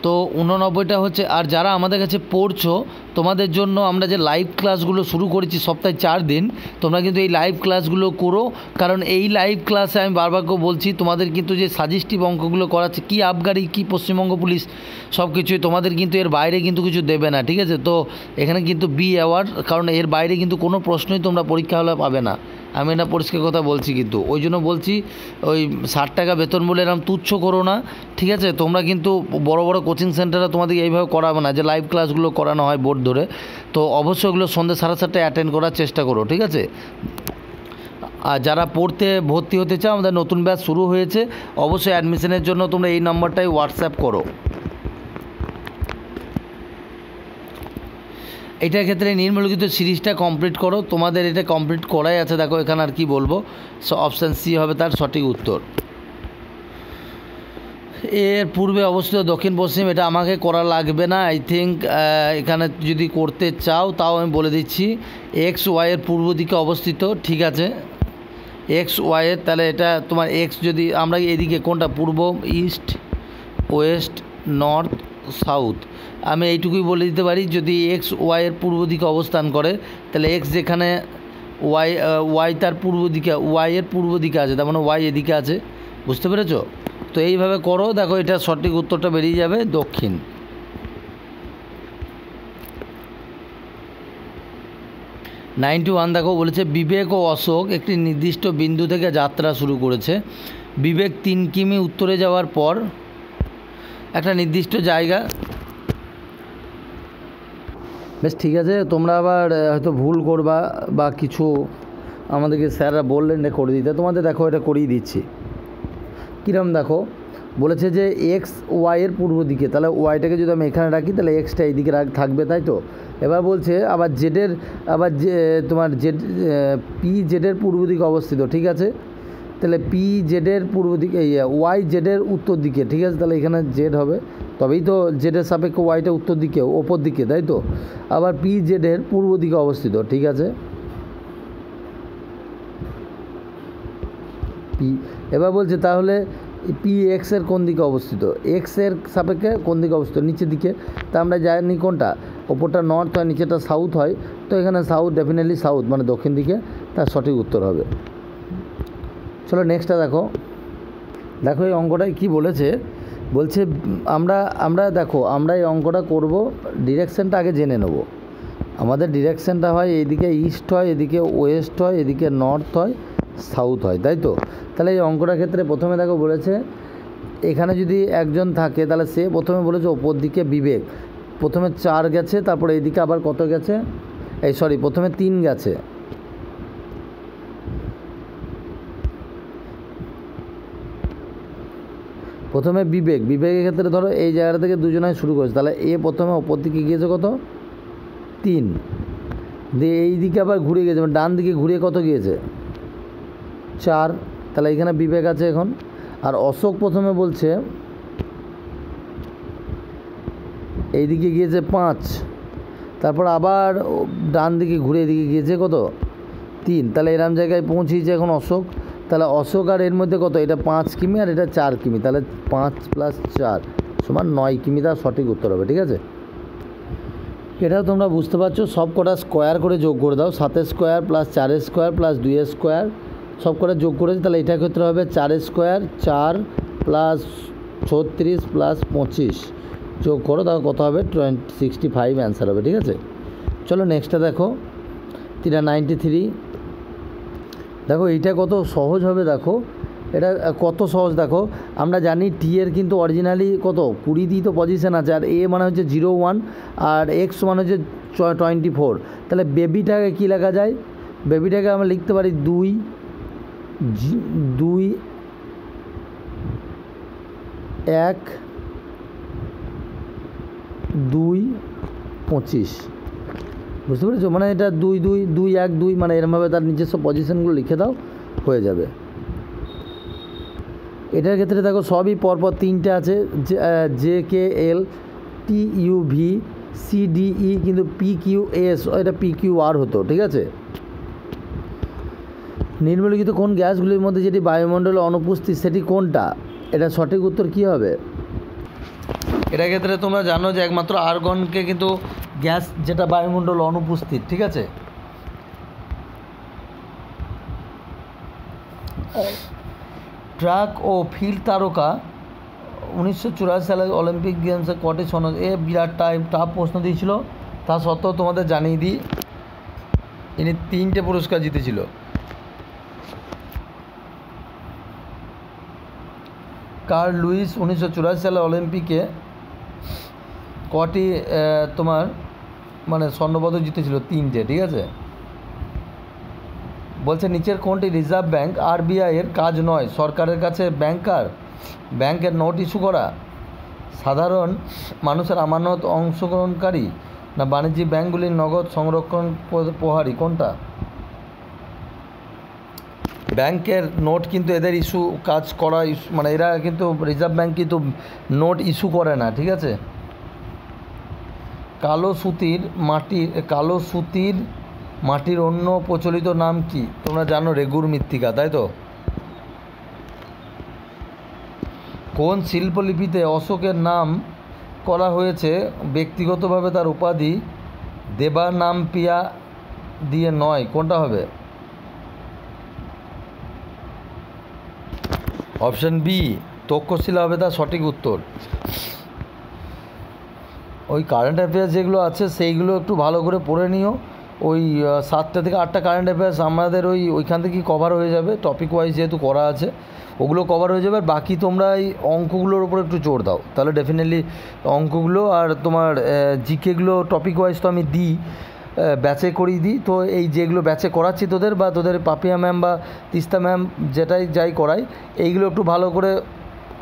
তো 89টা হচ্ছে, আর যারা আমাদের কাছে পড়ছো তোমাদের জন্য আমরা যে লাইভ ক্লাসগুলো শুরু করেছি সপ্তাহে 4 দিন, তোমরা কিন্তু এই লাইভ ক্লাসগুলো করো, কারণ এই লাইভ ক্লাসে আমি বারবার করে বলছি তোমাদের কিন্তু যে সাজেস্টিভ অঙ্কগুলো করাচ্ছে, কি আবগারি কি পশ্চিমবঙ্গ পুলিশ সব কিছুই, তোমাদের কিন্তু এর বাইরে কিন্তু কিছু দেবে না, ঠিক আছে। তো এখানে কিন্তু বি অ্যাওয়ার্ড, কারণ এর বাইরে কিন্তু কোনো প্রশ্নই তোমরা পরীক্ষা হলে পাবে না, আমি এটা পরিষ্কার কথা বলছি। কিন্তু ওই জন্য বলছি ওই 60 টাকা বেতন বলে এরকম তুচ্ছ করো না, ঠিক আছে। তোমরা কিন্তু বড় বড় কোচিং সেন্টারে তোমাদের এইভাবে করাবে না, যে লাইভ ক্লাসগুলো করানো হয় বোর্ড ধরে, তো অবশ্যই ওগুলো সন্ধ্যে 7:30টায় অ্যাটেন্ড করার চেষ্টা করো, ঠিক আছে। আর যারা পড়তে ভর্তি হতে চাও, আমাদের নতুন ব্যাচ শুরু হয়েছে, অবশ্যই অ্যাডমিশনের জন্য তোমরা এই নম্বরটাই হোয়াটসঅ্যাপ করো। এটার ক্ষেত্রে নিম্নলিখিত সিরিজটা কমপ্লিট করো, তোমাদের এটা কমপ্লিট করাই আছে, দেখো এখানে আর কি বলবো, অপশান সি হবে তার সঠিক উত্তর। এর পূর্বে অবস্থিত দক্ষিণ পশ্চিম, এটা আমাকে করা লাগবে না আই থিঙ্ক, এখানে যদি করতে চাও তাও আমি বলে দিচ্ছি, XY এর পূর্ব দিকে অবস্থিত, ঠিক আছে, XY এর, তাহলে এটা তোমার এক্স যদি আমরা এদিকে কোনটা, পূর্ব, ইস্ট, ওয়েস্ট, নর্থ, সাউথ, আমি এইটুকুই বলে দিতে পারি, যদি XY এর পূর্ব দিকে অবস্থান করে তাহলে এক্স যেখানে ওয়াই তার পূর্ব দিকে, ওয়াই এর পূর্ব দিকে আছে, তার মানে ওয়াই এদিকে আছে, বুঝতে পেরেছো? তো এইভাবে করো, দেখো এটা সঠিক উত্তরটা বেরিয়ে যাবে দক্ষিণ। 91 দেখো বলেছে বিবেক ও অশোক একটি নির্দিষ্ট বিন্দু থেকে যাত্রা শুরু করেছে। বিবেক 3 কিমি উত্তরে যাওয়ার পর একটা নির্দিষ্ট জায়গা, বেশ ঠিক আছে, তোমরা আবার হয়তো ভুল করবা বা কিছু আমাদেরকে স্যাররা বললেন না করে দিতে, তোমাদের দেখো এটা করিয়ে দিচ্ছি। কীরকম দেখো বলেছে যে XY এর পূর্ব দিকে, তাহলে ওয়াইটাকে যদি আমি এখানে রাখি তাহলে এক্সটা এইদিকে থাকবে, তাই তো। এবার বলছে আবার জেডের, আবার যে তোমার PZ এর পূর্ব দিকে অবস্থিত, ঠিক আছে, তাহলে PZ এর পূর্ব দিকে, YZ এর উত্তর দিকে, ঠিক আছে, তাহলে এখানে জেড হবে, তবেই তো জেডের সাপেক্ষে ওয়াইটা উত্তর দিকে ওপর দিকে, তাই তো। আবার PZ এর পূর্ব দিকে অবস্থিত, ঠিক আছে। এবার বলছে তাহলে পি এক্সের কোন দিকে অবস্থিত, এক্সের সাপেক্ষে কোন দিকে অবস্থিত, নিচের দিকে। তা আমরা জানি কোনটা, ওপরটা নর্থ হয় নিচেটা সাউথ হয়, তো এখানে সাউথ, ডেফিনেটলি সাউথ মানে দক্ষিণ দিকে তার সঠিক উত্তর হবে। চলো নেক্সটটা দেখো। দেখো এই অঙ্কটায় কী বলেছে, বলছে আমরা দেখো আমরা এই অঙ্কটা করব, ডিরেকশানটা আগে জেনে নেব। আমাদের ডিরেকশানটা হয় এইদিকে ইস্ট হয়, এদিকে ওয়েস্ট হয়, এদিকে নর্থ হয়, সাউথ হয়, তাই তো। তাহলে এই অঙ্কটার ক্ষেত্রে প্রথমে দেখো বলেছে এখানে যদি একজন থাকে তাহলে সে প্রথমে বলেছে ওপর দিকে বিবেক, প্রথমে 4 গেছে, তারপরে এইদিকে আবার কত গেছে, প্রথমে 3 গেছে, প্রথমে বিবেকের ক্ষেত্রে ধরো এই জায়গাটা থেকে দুজনায় শুরু করেছে, তাহলে এ প্রথমে ওপর দিকে গিয়েছে কত 3, দিয়ে এই দিকে আবার ঘুরে গেছে, মানে ডান দিকে ঘুরে কত গিয়েছে 4, তাহলে এখানে বিবেক আছে এখন। আর অশোক প্রথমে বলছে এই দিকে গিয়েছে 5, তারপর আবার ডান দিকে ঘুরে এদিকে গিয়েছে কত 3, তাহলে এরম জায়গায় পৌঁছেছে এখন অশোক। তাহলে অশোক আর এর মধ্যে কত, এটা 5 কিমি আর এটা 4 কিমি, তাহলে 5 + 4 সমান 9 কিমি, তার সঠিক উত্তর হবে। ঠিক আছে, এটাও তোমরা বুঝতে পারছো, সব কটা স্কোয়ার করে যোগ করে দাও, 7 স্কোয়ার + 4 স্কোয়ার + 2 স্কোয়ার সব কটা যোগ করেছে, তাহলে এটার ক্ষেত্রে হবে 4 স্কোয়ার 4 + 36 + 25 যোগ করো, তাহলে কত হবে 65 অ্যান্সার হবে। ঠিক আছে, চলো নেক্সটটা দেখো, 93। দেখো এইটা কত সহজ হবে, দেখো এটা কত সহজ। দেখো আমরা জানি টি এর কিন্তু অরিজিনালি কত 20 দিয়ে তো পজিশন আছে, আর এ মানে হচ্ছে 0 1 আর এক্স মানে হচ্ছে 24, তাহলে বেবিটাকে কী লেখা যায়, বেবিটাকে আমরা লিখতে পারি 2 1 2 25, বুঝতে পেরেছো, মানে এটা 2 2 2 1 2, মানে এরমভাবে তার নিজস্ব পজিশনগুলো লিখে দাও, হয়ে যাবে। এটার ক্ষেত্রে দেখো সবই পরপর 3টে আছে, JKL TUV CDE, কিন্তু PQS এটা PQR হতো। ঠিক আছে, নিম্নলিখিত কোন গ্যাসগুলির মধ্যে যেটি বায়ুমণ্ডলে অনুপস্থিত সেটি কোনটা, এটা সঠিক উত্তর কী হবে। এটার ক্ষেত্রে তোমরা জানো যে একমাত্র আর্গনকে কিন্তু গ্যাস যেটা বায়ুমণ্ডল অনুপস্থিত। ঠিক আছে, ট্র্যাক ও ফিল্ড তারকা 1984 সালে অলিম্পিক গেমসে কটি সোনা, বিরাট টাফ প্রশ্ন দিয়েছিল, তা সত্ত্বেও তোমাদের জানিয়ে দিই ইনি 3টে পুরস্কার জিতেছিল। কার্ল লুইস 1984 সালে অলিম্পিকে কটি তোমার মানে স্বর্ণপদক জিতেছিল, 3টে। ঠিক আছে, বলছে নিচের কোনটি রিজার্ভ ব্যাঙ্ক RBI এর কাজ নয়, সরকারের কাছে ব্যাংকের নোট ইস্যু করা, সাধারণ মানুষের আমানত অংশগ্রহণকারী, না বাণিজ্যিক ব্যাঙ্কগুলির নগদ সংরক্ষণ প্রহারী, কোনটা। ব্যাংকের নোট কিন্তু এদের ইস্যু কাজ করা, মানে এরা কিন্তু রিজার্ভ ব্যাঙ্ক কিন্তু নোট ইস্যু করে না। ঠিক আছে, কালো সুতির মাটির অন্য প্রচলিত নাম কি, তোমরা জানো রেগুর মৃত্তিকা, তাই তো। কোন শিল্পলিপিতে অশোকের নাম করা হয়েছে ব্যক্তিগতভাবে, তার উপাধি দেবানাম্পিয়া দিয়ে নয়, কোনটা হবে। অপশান বি তক্ষশিলা হবে তার সঠিক উত্তর। ওই কারেন্ট অ্যাফেয়ার্স যেগুলো আছে সেইগুলো একটু ভালো করে পড়ে নিও, ওই 7টা থেকে 8টা কারেন্ট অ্যাফেয়ার্স আমাদের ওইখান থেকেই কভার হয়ে যাবে, টপিক ওয়াইজ যেহেতু করা আছে ওগুলো কভার হয়ে যাবে। আর বাকি তোমরা এই অঙ্কগুলোর উপর একটু জোর দাও, তাহলে ডেফিনেটলি অঙ্কগুলো আর তোমার জিকেগুলো টপিক ওয়াইজ তো আমি দিই, ব্যাচে করিয়ে দিই, তো এই যেগুলো ব্যাচে করাচ্ছি তোদের বা তোদের পাপিয়া ম্যাম বা তিস্তা ম্যাম যাই করাই, এইগুলো একটু ভালো করে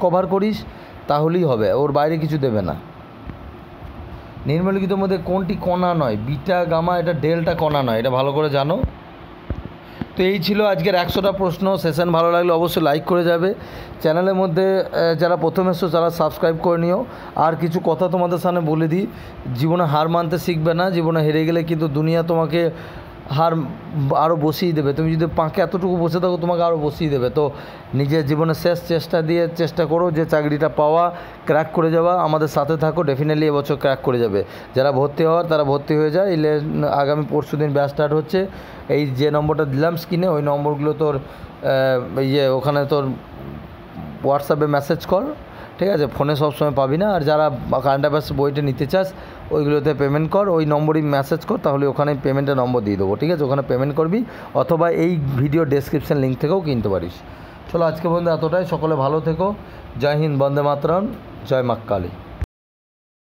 কভার করিস, তাহলেই হবে, ওর বাইরে কিছু দেবে না। নিম্নলিখিতের মধ্যে কোনটি কণা নয়, বিটা গামা এটা ডেল্টা কণা নয়, এটা ভালো করে জানো। তো এই ছিল আজকের 100টা প্রশ্ন। সেশন ভালো লাগলে অবশ্যই লাইক করে যাবে, চ্যানেলের মধ্যে যারা প্রথম এসছো তারা সাবস্ক্রাইব করে নিও। আর কিছু কথা তোমাদের সামনে বলে দিই, জীবনে হার মানতে শিখবে না, জীবনে হেরে গেলে কিন্তু দুনিয়া তোমাকে হার আরও বসিয়ে দেবে। তুমি যদি পাঁকে এতটুকু বসে থাকো তোমাকে আরও বসিয়ে দেবে। তো নিজের জীবনের শেষ চেষ্টা করো যে চাকরিটা পাওয়া, ক্র্যাক করে যাওয়া। আমাদের সাথে থাকো, ডেফিনেটলি এবছর ক্র্যাক করে যাবে। যারা ভর্তি হওয়ার তারা ভর্তি হয়ে যায়। আগামী পরশু দিন ব্যাচ স্টার্ট হচ্ছে। এই যে নম্বরটা দিলাম স্ক্রিনে, ওই নম্বরগুলো তোর ওখানে তোর হোয়াটসঅ্যাপে মেসেজ কর, ঠিক আছে? ফোনে সবসময় পাবি না। আর যারা কারেন্ট অ্যাফেয়ার্স বইটা নিতে চাস ওইগুলোতে পেমেন্ট কর, ওই নম্বরই মেসেজ কর, তাহলে ওখানে পেমেন্টের নম্বর দিয়ে দেবো, ঠিক আছে? ওখানে পেমেন্ট করবি, অথবা এই ভিডিও ডেসক্রিপশন লিঙ্ক থেকেও কিনতে পারিস। চলো আজকে পর্যন্ত এতটাই। সকলে ভালো থেকো। জয় হিন্দ, বন্দে মাতরম, জয় মা কালী।